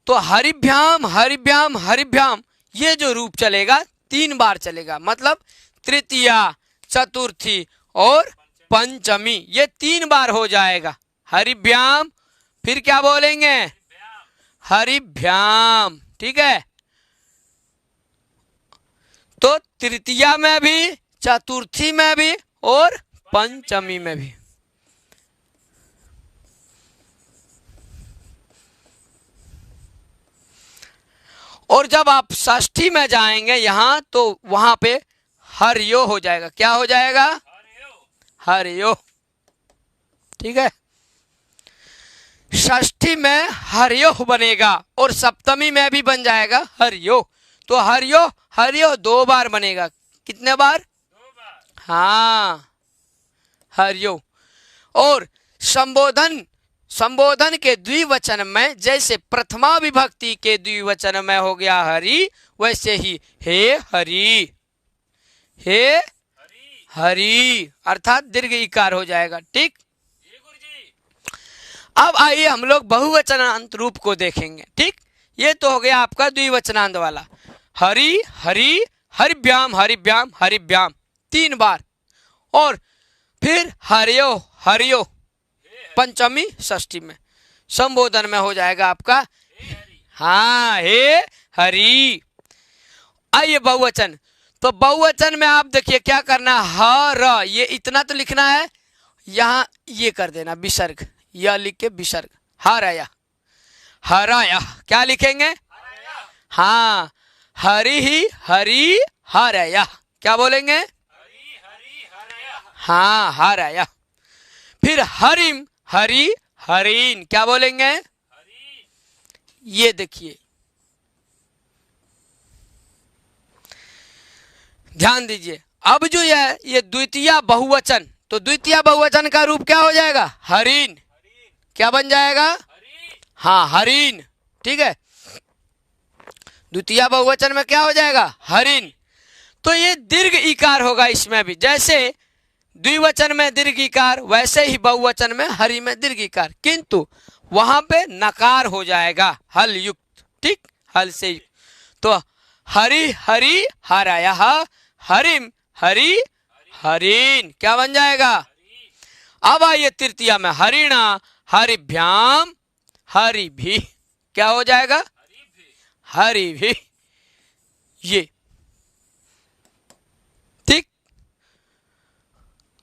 तो हरिभ्याम हरिभ्याम हरिभ्याम ये जो रूप चलेगा 3 बार चलेगा, मतलब तृतीया, चतुर्थी और पंचमी, ये 3 बार हो जाएगा हरिभ्याम। फिर क्या बोलेंगे? हरिभ्याम, ठीक है। तो तृतीया में भी, चतुर्थी में भी और पंचमी में भी। और जब आप षष्ठी में जाएंगे यहां तो वहां पे हरियो हो जाएगा। क्या हो जाएगा? हरियो, ठीक है। षष्ठी में हरियो बनेगा और सप्तमी में भी बन जाएगा हरियो। तो हरियो हरियो 2 बार बनेगा। कितने बार? 2 बार। हाँ, हरियो। और संबोधन संबोधन के द्विवचन में जैसे प्रथमा विभक्ति के द्विवचन में हो गया हरि, वैसे ही हे हरि, हे हरि अर्थात दीर्घ इकार हो जाएगा। ठीक, अब आइए हम लोग बहुवचनांत रूप को देखेंगे। ठीक, ये तो हो गया आपका द्विवचनांत वाला, हरि हरि हरिभ्याम हरिभ्याम हरिभ्याम 3 बार, और फिर हरियो हरियो पंचमी षष्ठी में संबोधन में हो जाएगा आपका हाँ हे हरि। आइए बहुवचन, तो बहुवचन में आप देखिए क्या करना है, हर ये इतना तो लिखना है, यहाँ ये कर देना विसर्ग, यह लिख के विसर्ग, हराया हराया क्या लिखेंगे, हाँ हरि ही हरि हराया, क्या बोलेंगे, हाँ हराया। फिर हरिम हरि हरीन क्या बोलेंगे, ये देखिए ध्यान दीजिए। अब जो ये द्वितीय बहुवचन, तो द्वितीय बहुवचन का रूप क्या हो जाएगा, हरीन, क्या बन जाएगा, हाँ हरीन। ठीक है, द्वितीय बहुवचन में क्या हो जाएगा, हरीन। तो ये दीर्घ इकार होगा इसमें भी, जैसे द्विवचन में दीर्घ इकार वैसे ही बहुवचन में हरि में दीर्घ इकार, किंतु वहां पे नकार हो जाएगा हल युक्त। ठीक, हल से युक्त। तो हरि हरि हराया, हरिम हरि हरीन क्या बन जाएगा। अब आइए तृतीया में, हरिणा हरिभ्याम हरि भी क्या हो जाएगा, हरि भी, ये ठीक।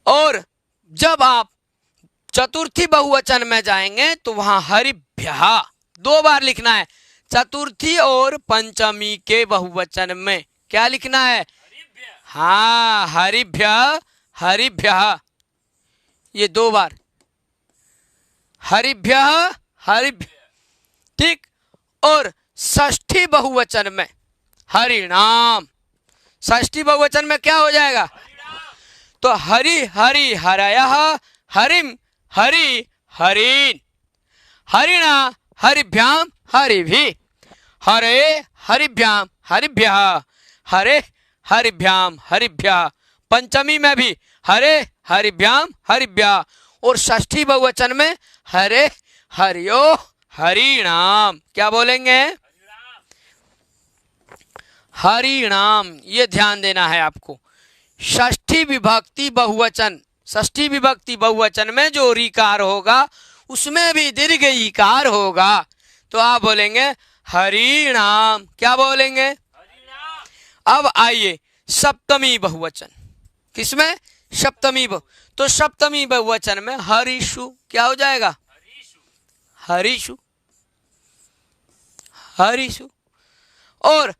और जब आप चतुर्थी बहुवचन में जाएंगे तो वहां हरिभ्यः 2 बार लिखना है, चतुर्थी और पंचमी के बहुवचन में क्या लिखना है, हाँ हरिभ्यः हरिभ्यः, ये 2 बार हरिभ्यः हरिभ्य। ठीक, और षष्ठी बहुवचन में हरिणाम, षष्ठी बहुवचन में क्या हो जाएगा, तो हरि हरि हरयः हरिम हरि हरीन, हरिणा हरिभ्याम हरिभि, हरे हरिभ्याम हरिभ्यः हरे हरिभ्याम हरिभ्यः, पंचमी में भी हरे हरिभ्याम हरिभ्यः, और षष्ठी बहुवचन में हरे हरियो हरिणाम क्या बोलेंगे, हरिणाम। ये ध्यान देना है आपको, षष्ठी विभक्ति बहुवचन, षष्ठी विभक्ति बहुवचन में जो ऋकार होगा उसमें भी दीर्घ ईकार होगा, तो आप बोलेंगे हरिणाम, क्या बोलेंगे। अब आइए सप्तमी बहुवचन, किसमें, सप्तमी तो सप्तमी बहुवचन में हरिषु क्या हो जाएगा, हरिषु हरिषु। और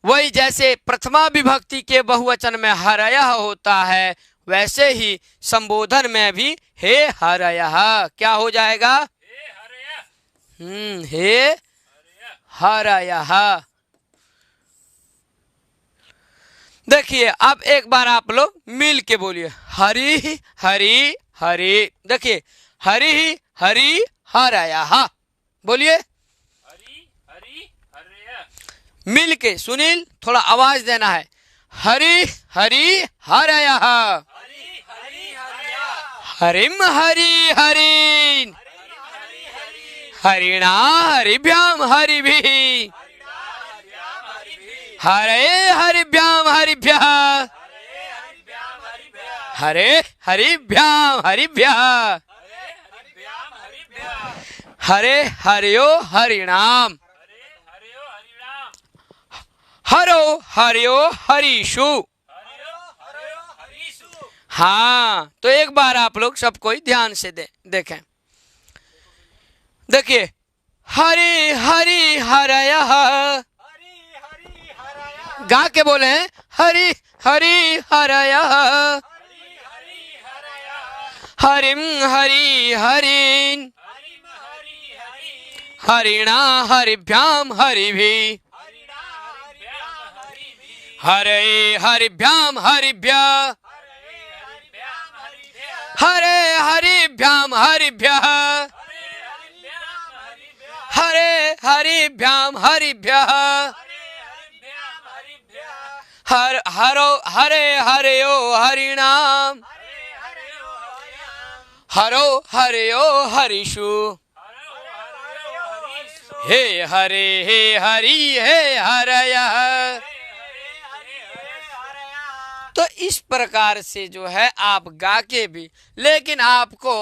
वही जैसे प्रथमा विभक्ति के बहुवचन में हरयः होता है, वैसे ही संबोधन में भी हे हरयः क्या हो जाएगा, हे हरयः। देखिए अब एक बार आप लोग मिल के बोलिए, हरि हरि हरि, देखिए हरि हरि हरयः, बोलिए मिल के। सुनील थोड़ा आवाज देना है, हरि हरि हरयः हरिम हरि हरीन, हरिणा हरिभ्याम हरिभिः हरे हरिभ्याम हरिभ्यः हरे हरिभ्याम हरिभ्यः हरे हरियो हरिणाम हरो हरियो हरिषु। हाँ, तो एक बार आप लोग सब कोई ध्यान से देखें। देखिए हरि हरि हरयः, गा के बोले हैं हरि हरि हरयः हरिम हरि हरीन हरिणा हरिभ्याम हरिभिः हरे हरिभ्याम हरिभ्यः हरे हरिभ्याम हरिभ्यः हरिभ्याम हरिभ्यः हर हरो हरे हरयो हरिणाम हरो हरयो हरिषु हे हरि हे हरयः। तो इस प्रकार से जो है आप गा के भी, लेकिन आपको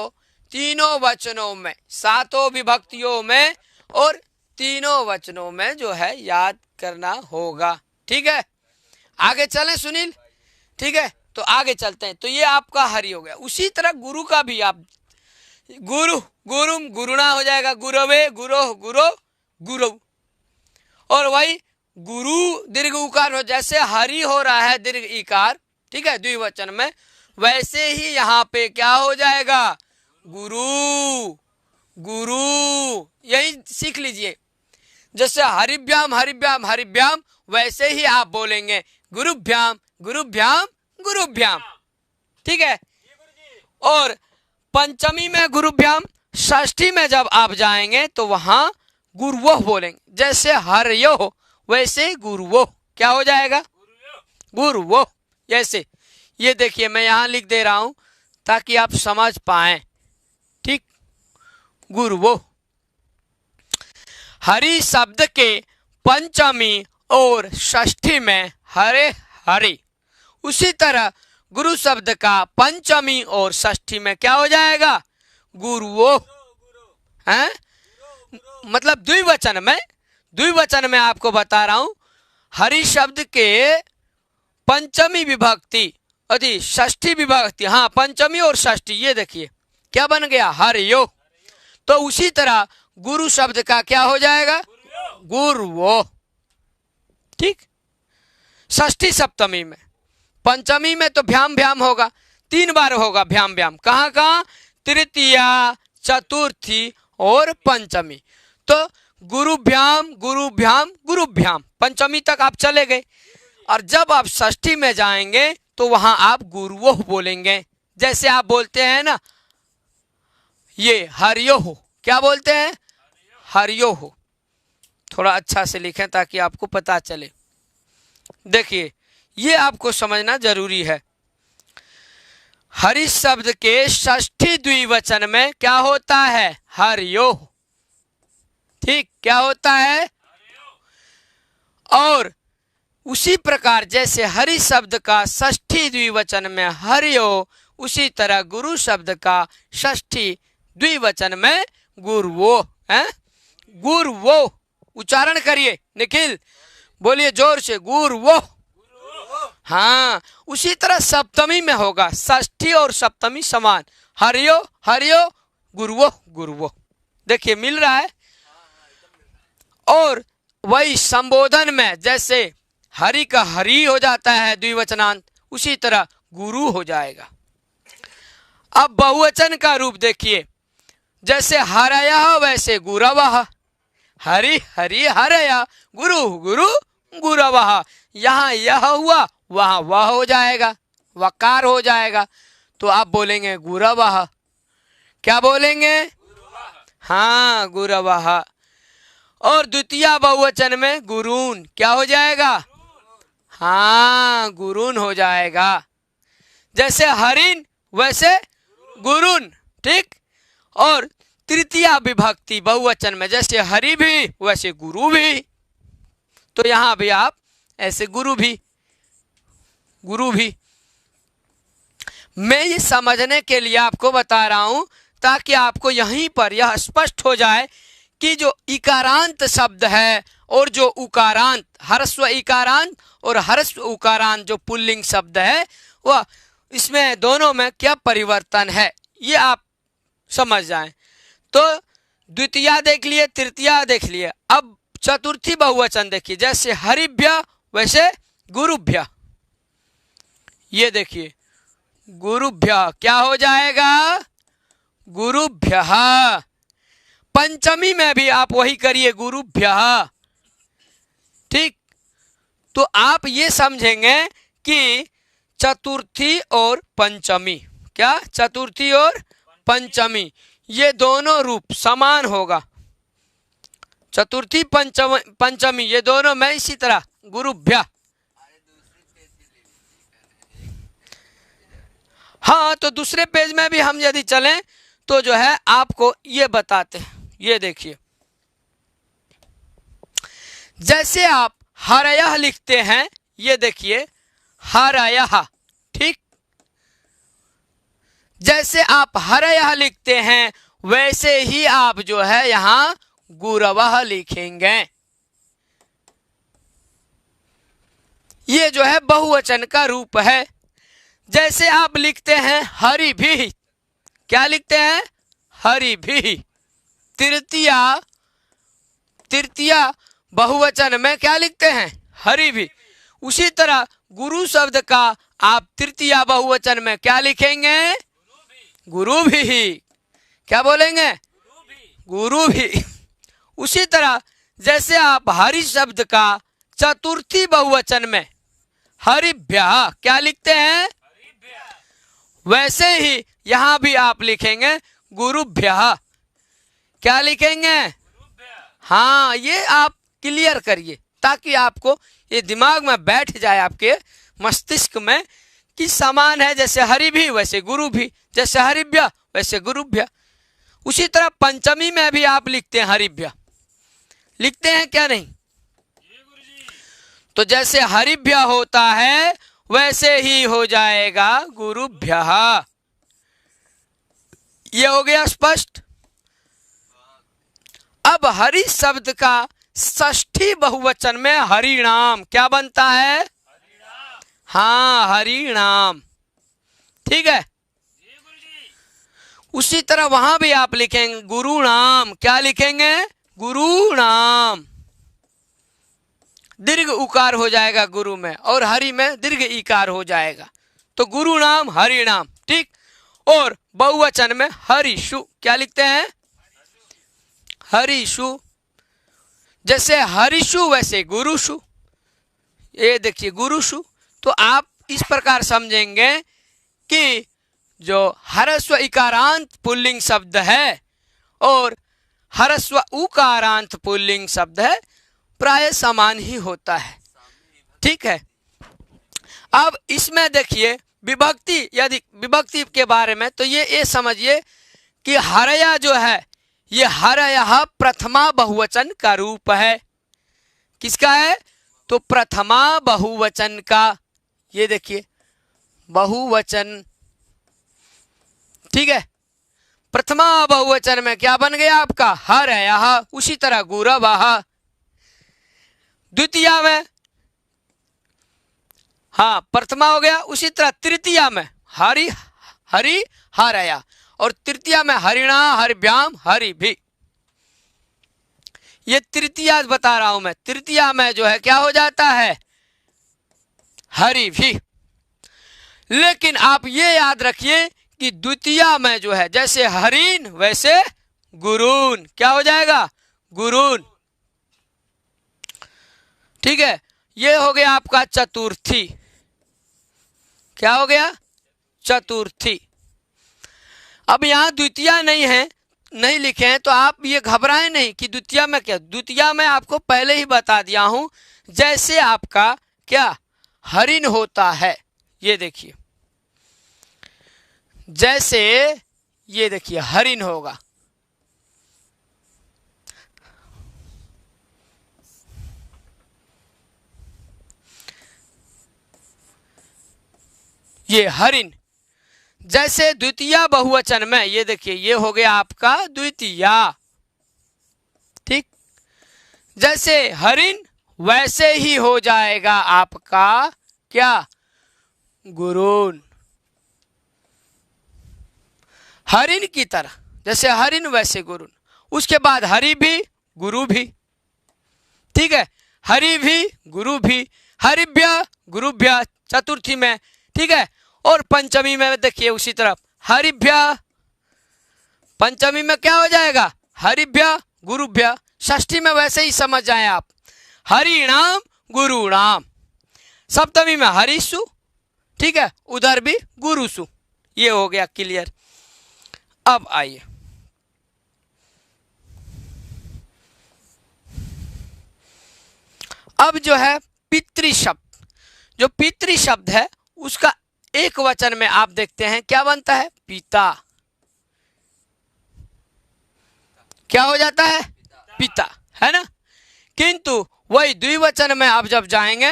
तीनों वचनों में, सातों विभक्तियों में और तीनों वचनों में जो है याद करना होगा। ठीक है, आगे चलें सुनील। ठीक है, तो आगे चलते हैं। तो ये आपका हरि हो गया। उसी तरह गुरु का भी आप गुरु गुरुम गुरुणा हो जाएगा, गुरवे गुरो गुरो गुरु। और वही गुरु दीर्घ उकार हो, जैसे हरि हो रहा है दीर्घ इकार, ठीक है, द्विवचन में, वैसे ही यहाँ पे क्या हो जाएगा, गुरु गुरु। यही सीख लीजिए, जैसे हरिभ्याम हरिभ्याम हरिभ्याम, वैसे ही आप बोलेंगे गुरुभ्याम गुरुभ्याम गुरुभ्याम। ठीक है, और पंचमी में गुरुभ्याम, षष्ठी में जब आप जाएंगे तो वहां गुरुवोह बोलेंगे। जैसे हरयो वैसे गुरुवोह क्या हो जाएगा, गुरुवोह। जैसे ये देखिए, मैं यहां लिख दे रहा हूं ताकि आप समझ पाएं। ठीक, गुरुवोह। हरि शब्द के पंचमी और षष्ठी में हरे हरि, उसी तरह गुरु शब्द का पंचमी और षष्ठी में क्या हो जाएगा, गुरुवोह है। मतलब द्विवचन में आपको बता रहा हूं, हरि शब्द के पंचमी विभक्ति अति षष्ठी विभक्ति, हाँ पंचमी और षष्ठी, ये देखिए क्या बन गया, हरियो। तो उसी तरह गुरु शब्द का क्या हो जाएगा, गुरुवोह। ठीक, षष्ठी सप्तमी में, पंचमी में तो भ्याम भ्याम होगा, 3 बार होगा भ्याम भ्याम। कहाँ कहाँ, तृतीया, चतुर्थी और पंचमी। तो गुरुभ्याम गुरुभ्याम गुरुभ्याम, पंचमी तक आप चले गए। और जब आप षष्ठी में जाएंगे तो वहां आप गुरुवोह बोलेंगे। जैसे आप बोलते हैं ना, ये हरियो हो, क्या बोलते हैं, हरियो हो। थोड़ा अच्छा से लिखें ताकि आपको पता चले। देखिए, ये आपको समझना जरूरी है। हरि शब्द के षष्ठी द्विवचन में क्या होता है, हरियो। ठीक, क्या होता है। और उसी प्रकार जैसे हरि शब्द का षष्ठी द्विवचन में हरियो, उसी तरह गुरु शब्द का षष्ठी द्विवचन में गुरुवो है, गुरुवो। उच्चारण करिए निखिल, बोलिए जोर से, गुरुवो। हाँ, उसी तरह सप्तमी में होगा, षष्ठी और सप्तमी समान, हरियो हरियो गुरुवो गुरुवो। देखिए मिल रहा है। और वही संबोधन में जैसे हरि का हरि हो जाता है द्विवचनांत, उसी तरह गुरु हो जाएगा। अब बहुवचन का रूप देखिए, जैसे हरयः वैसे गुरवः, हरि हरि हरया, गुरु गुरु गुरवः। यहाँ यह हुआ, वहां वह हो जाएगा, वकार हो जाएगा। तो आप बोलेंगे गुरवः, क्या बोलेंगे, हाँ गुरवः। और द्वितीय बहुवचन में गुरून क्या हो जाएगा, हाँ गुरून हो जाएगा। जैसे हरिन वैसे गुरून। ठीक, और तृतीय विभक्ति बहुवचन में जैसे हरि भी वैसे गुरु भी। तो यहां भी आप ऐसे गुरु भी गुरु भी। मैं ये समझने के लिए आपको बता रहा हूं ताकि आपको यहीं पर यह स्पष्ट हो जाए कि जो इकारांत शब्द है और जो उकारांत, ह्रस्व इकारांत और ह्रस्व उकारांत जो पुल्लिंग शब्द है, वह इसमें दोनों में क्या परिवर्तन है, ये आप समझ जाएं। तो द्वितीया देख लिए, तृतीया देख लिए। अब चतुर्थी बहुवचन देखिए, जैसे हरिभ्य वैसे गुरुभ्य। ये देखिए गुरुभ्य क्या हो जाएगा, गुरुभ्यः। पंचमी में भी आप वही करिए, गुरुभ्यः। ठीक, तो आप ये समझेंगे कि चतुर्थी और पंचमी, क्या चतुर्थी और पंचमी ये दोनों रूप समान होगा। चतुर्थी पंचमी ये दोनों में इसी तरह गुरुभ्य। हाँ, तो दूसरे पेज में भी हम यदि चलें तो जो है आपको ये बताते हैं। ये देखिए, जैसे आप हरयः लिखते हैं, ये देखिए हरयः, ठीक, जैसे आप हरयः लिखते हैं वैसे ही आप जो है यहां गुरवः लिखेंगे। ये जो है बहुवचन का रूप है। जैसे आप लिखते हैं हरिभिः, क्या लिखते हैं? हरिभिः। तृतीया बहुवचन में क्या लिखते हैं? हरिभिः। उसी तरह गुरु शब्द का आप तृतीया बहुवचन में क्या लिखेंगे? गुरुभिः। क्या बोलेंगे? गुरुभिः। उसी तरह जैसे आप हरि शब्द का चतुर्थी बहुवचन में हरिभ्यः क्या लिखते हैं? वैसे ही यहां भी आप लिखेंगे गुरुभ्यः। क्या लिखेंगे? हाँ, ये आप क्लियर करिए ताकि आपको ये दिमाग में बैठ जाए, आपके मस्तिष्क में, कि समान है। जैसे हरि भी वैसे गुरु भी, जैसे हरिभ्य वैसे गुरुभ्य। उसी तरह पंचमी में भी आप लिखते हैं हरिभ्य, लिखते हैं क्या नहीं? तो जैसे हरिभ्य होता है वैसे ही हो जाएगा गुरुभ्यः। ये हो गया स्पष्ट। अब हरि शब्द का षष्ठी बहुवचन में हरिनाम क्या बनता है? हाँ, हरिनाम, ठीक है। उसी तरह वहां भी आप लिखेंगे गुरु नाम। क्या लिखेंगे? गुरु नाम। दीर्घ उकार हो जाएगा गुरु में, और हरि में दीर्घ इकार हो जाएगा, तो गुरु नाम हरिनाम, ठीक। और बहुवचन में हरिषु, क्या लिखते हैं? हरिषु। जैसे हरिषु वैसे गुरुषु। ये देखिए गुरुषु। तो आप इस प्रकार समझेंगे कि जो हरस्व इकारांत पुल्लिंग शब्द है और हरस्व उकारांत पुल्लिंग शब्द है, प्राय समान ही होता है, ठीक है। अब इसमें देखिए विभक्ति, यदि विभक्ति के बारे में, तो ये समझिए कि हरया जो है, ये हरयः प्रथमा बहुवचन का रूप है। किसका है? तो प्रथमा बहुवचन का। ये देखिए बहुवचन, ठीक है। प्रथमा बहुवचन में क्या बन गया आपका? हरयः। उसी तरह गुरवः। द्वितीया में, हाँ, प्रथमा हो गया। उसी तरह तृतीया में हरि हरया, और तृतीया में हरिणा हरिभ्याम हरिभिः। ये तृतीया बता रहा हूं मैं। तृतीया में जो है क्या हो जाता है? हरिभिः। लेकिन आप ये याद रखिए कि द्वितीया में जो है जैसे हरिन वैसे गुरून, क्या हो जाएगा? गुरून, ठीक है। ये हो गया आपका चतुर्थी। क्या हो गया? चतुर्थी। अब यहां द्वितीया नहीं है, नहीं लिखे हैं, तो आप ये घबराएं नहीं कि द्वितीया में क्या। द्वितीया में आपको पहले ही बता दिया हूं, जैसे आपका क्या हरिन होता है। ये देखिए, जैसे ये देखिए हरिन होगा, ये हरिन। जैसे द्वितीया बहुवचन में, ये देखिए ये हो गया आपका द्वितीया, ठीक। जैसे हरिन वैसे ही हो जाएगा आपका क्या? गुरून। हरिन की तरह, जैसे हरिन वैसे गुरून। उसके बाद हरि भी गुरु भी, ठीक है। हरि भी गुरु भी, हरिभ्य गुरुभ्य चतुर्थी में, ठीक है। और पंचमी में देखिए उसी तरफ हरिभ्य। पंचमी में क्या हो जाएगा? हरिभ्य गुरुभ्य। षष्ठी में वैसे ही समझ जाए आप, हरिणाम गुरुणाम। सप्तमी में हरिषु, ठीक है, उधर भी गुरुषु। ये हो गया क्लियर। अब आइए अब जो है पितृ शब्द, जो पितृ शब्द है उसका एक वचन में आप देखते हैं क्या बनता है, पिता। क्या हो जाता है, पिता, है ना। किंतु वही द्विवचन में आप जब जाएंगे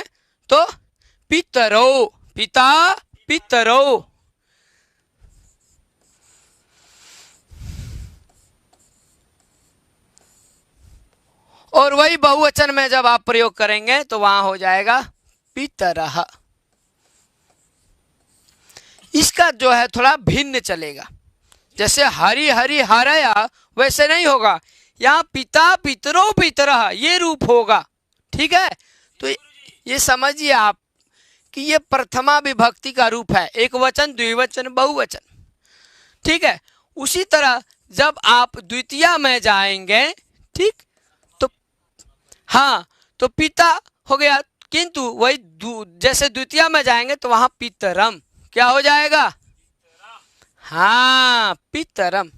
तो पितरो, पिता पितरो। और वही बहुवचन में जब आप प्रयोग करेंगे तो वहां हो जाएगा पितरः। इसका जो है थोड़ा भिन्न चलेगा, जैसे हरि हरि हरया वैसे नहीं होगा, यहाँ पिता पितरो पितरः ये रूप होगा। ठीक है, तो ये समझिए आप कि ये प्रथमा विभक्ति का रूप है, एक वचन द्विवचन बहुवचन। ठीक है, उसी तरह जब आप द्वितीया में जाएंगे, ठीक, तो हाँ तो पिता हो गया, किंतु वही जैसे द्वितीया में जाएंगे तो वहां पितरम क्या हो जाएगा, हाँ पितरम।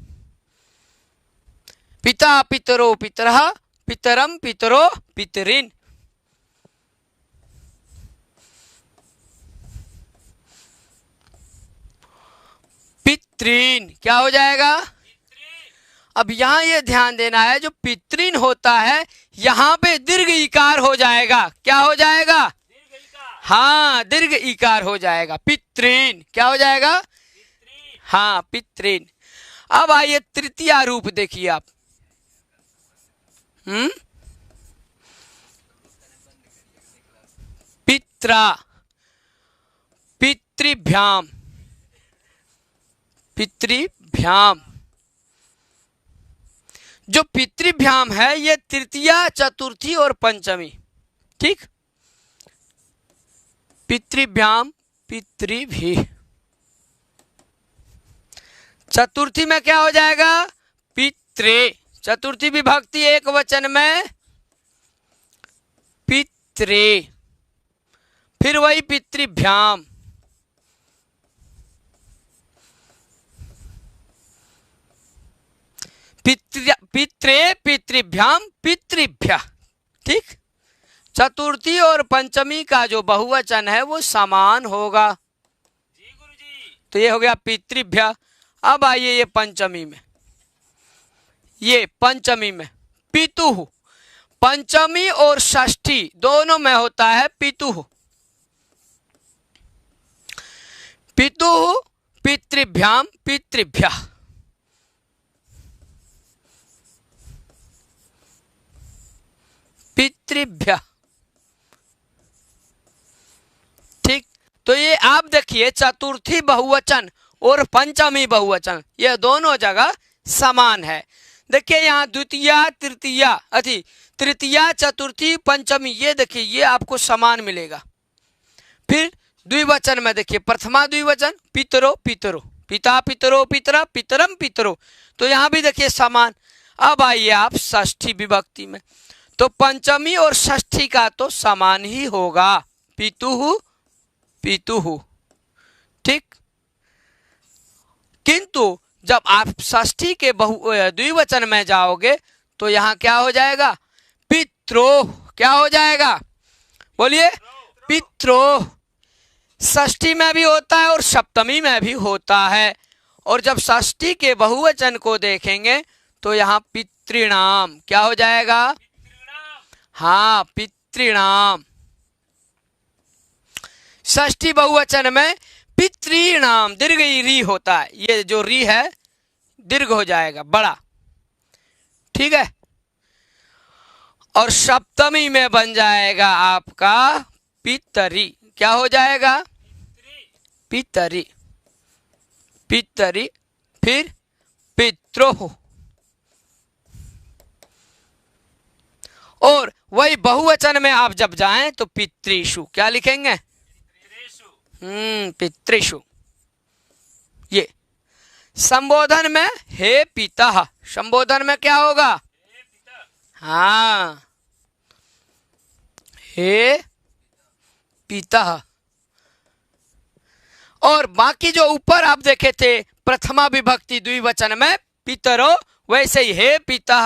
पिता पितरो पितरः, पितरम पितरो पितरिन। पितृन क्या हो जाएगा, अब यहां ये ध्यान देना है, जो पितृन होता है यहां पे दीर्घ इकार हो जाएगा। क्या हो जाएगा, हाँ दीर्घ इकार हो जाएगा। पितृन क्या हो जाएगा, हाँ पितृन। अब आइए तृतीया रूप देखिए आप, पित्रा, पितृभ्याम, पितृभ्याम। जो पितृभ्याम है ये तृतीया चतुर्थी और पंचमी। ठीक, पितृभ्याम पितृभि। चतुर्थी में क्या हो जाएगा, पित्रे, चतुर्थी विभक्ति एक वचन में पित्रे। फिर वही पितृभ्याम, पित्रे पितृभ्याम पितृभ्य। ठीक, चतुर्थी और पंचमी का जो बहुवचन है वो समान होगा। जी गुरुजी। तो ये हो गया पितृभ्य। अब आइए ये पंचमी में, ये पंचमी में पितुः, पंचमी और षष्ठी दोनों में होता है पितुः। पितुः पितृभ्याम पितृभ्य। पितृभ्य। ठीक, तो ये आप देखिए चतुर्थी बहुवचन और पंचमी बहुवचन ये दोनों जगह समान है। देखिए यहाँ द्वितीया तृतीया अति तृतीया चतुर्थी पंचमी, ये देखिए ये आपको समान मिलेगा। फिर द्विवचन में देखिए प्रथमा द्विवचन पितरो पितरो, पिता पितरो पितरा पितरम पितरो, तो यहाँ भी देखिए समान। अब आइए आप षष्ठी विभक्ति में, तो पंचमी और षष्ठी का तो समान ही होगा, पितुः पितुः। ठीक, किंतु जब आप षष्ठी के द्विवचन में जाओगे तो यहाँ क्या हो जाएगा, पित्रोः। क्या हो जाएगा, बोलिए, पित्रोः। षष्ठी में भी होता है और सप्तमी में भी होता है। और जब षष्ठी के बहुवचन को देखेंगे तो यहाँ पितृणाम क्या हो जाएगा, हाँ पितृणाम। षष्ठी बहुवचन में पितृणाम दीर्घ री होता है, ये जो री है दीर्घ हो जाएगा बड़ा। ठीक है, और सप्तमी में बन जाएगा आपका पितरी। क्या हो जाएगा, पितरी पितरी। फिर पित्रोः, और वही बहुवचन में आप जब जाएं तो पितृषु। क्या लिखेंगे, पितृषु। ये संबोधन में हे पिता, संबोधन में क्या होगा, हाँ हे पिता। और बाकी जो ऊपर आप देखे थे प्रथमा विभक्ति द्विवचन में पितरो, वैसे ही हे पिता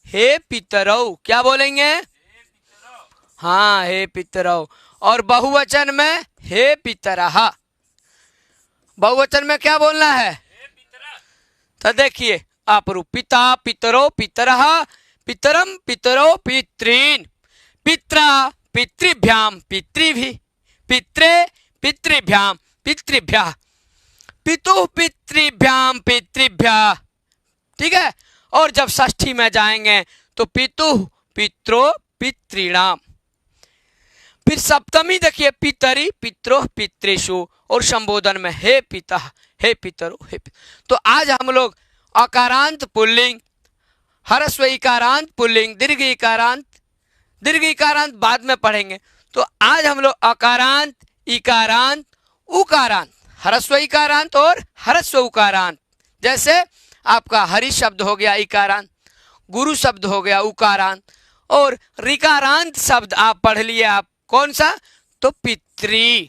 हे पितरौ। क्या बोलेंगे, हाँ, हे पितरौ। और बहुवचन में हे पितरः। बहुवचन में क्या बोलना है? तो देखिए आपरूप, पिता पितरो पितरः, पितरम पितरो पितॄन्, पित्रा पितृभ्याम पितृभिः, पित्रे पितृभ्याम पितृभ्यः, पितुः पितृभ्याम पितृभ्यः। ठीक है। और जब षष्ठी में जाएंगे तो पितुः पित्रो पितॄणाम। फिर सप्तमी देखिए, पितरी पित्रोः पितृषु, और संबोधन में हे पिता हे पितरो हे तो आज हम लोग अकारांत पुल्लिंग, ह्रस्व इकारांत पुल्लिंग, दीर्घ इकारांत बाद में पढ़ेंगे। तो आज हम लोग अकारांत, इकारांत, उकारांत, ह्रस्व इकारांत और ह्रस्व उकारांत। जैसे आपका हरि शब्द हो गया इकारांत, गुरु शब्द हो गया उकारांत, और ऋकारांत शब्द आप पढ़ लिए। आप कौन सा? तो पितृ।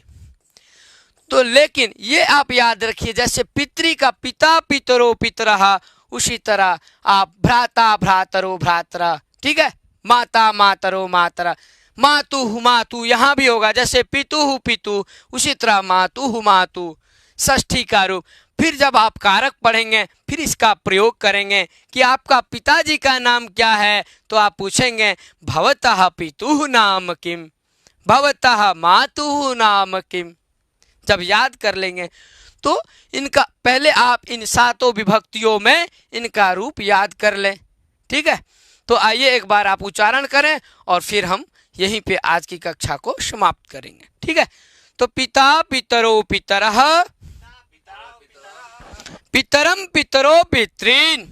तो लेकिन ये आप याद रखिए, जैसे पितृ का पिता पितरो पितरः, उसी तरह आप भ्राता भ्रातरो भ्रातरा। ठीक है। माता मातरो मातरा, मातु मातु यहाँ भी होगा। जैसे पितु पितु, उसी तरह मातु मातु, षष्ठी का रूप। फिर जब आप कारक पढ़ेंगे फिर इसका प्रयोग करेंगे कि आपका पिताजी का नाम क्या है, तो आप पूछेंगे भवतः पितुः नाम किम, भवतः मातुः नाम किम। जब याद कर लेंगे तो इनका पहले आप इन सातों विभक्तियों में इनका रूप याद कर लें। ठीक है। तो आइए एक बार आप उच्चारण करें और फिर हम यहीं पे आज की कक्षा को समाप्त करेंगे। ठीक है। तो पिता पितरो पितरः, पितरम पितरो पितॄन्,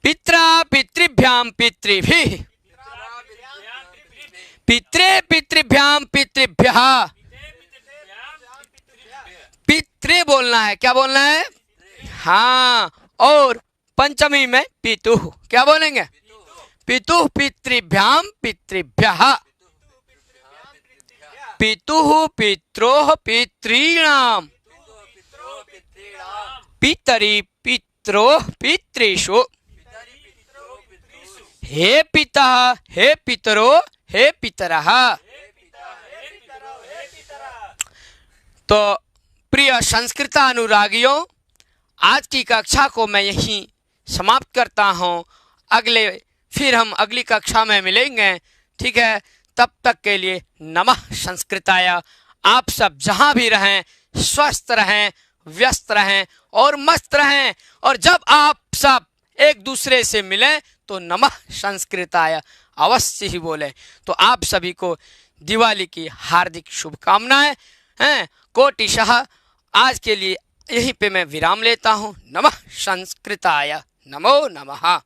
पित्रा पितृभ्याम पितृभिः, पित्रे पितृभ्याम पितृभ्यः। पित्रे बोलना है, क्या बोलना है? हाँ। और पंचमी में पितुः, क्या बोलेंगे? पितुः पितृभ्याम पितृभ्यः, पितुः पित्रोः पितॄणाम, पितरी पित्रोः पितृषु, हे पिता हे पितरो हे पितरः। तो प्रिय संस्कृतानुरागियों, आज की कक्षा को मैं यहीं समाप्त करता हूँ। फिर हम अगली कक्षा में मिलेंगे। ठीक है। तब तक के लिए नमः संस्कृताय। आप सब जहाँ भी रहें स्वस्थ रहें, व्यस्त रहें और मस्त रहें। और जब आप सब एक दूसरे से मिलें तो नमः संस्कृताय अवश्य ही बोले। तो आप सभी को दिवाली की हार्दिक शुभकामनाएं हैं कोटिशः। आज के लिए यहीं पे मैं विराम लेता हूँ। नमः संस्कृताय, नमो नमः।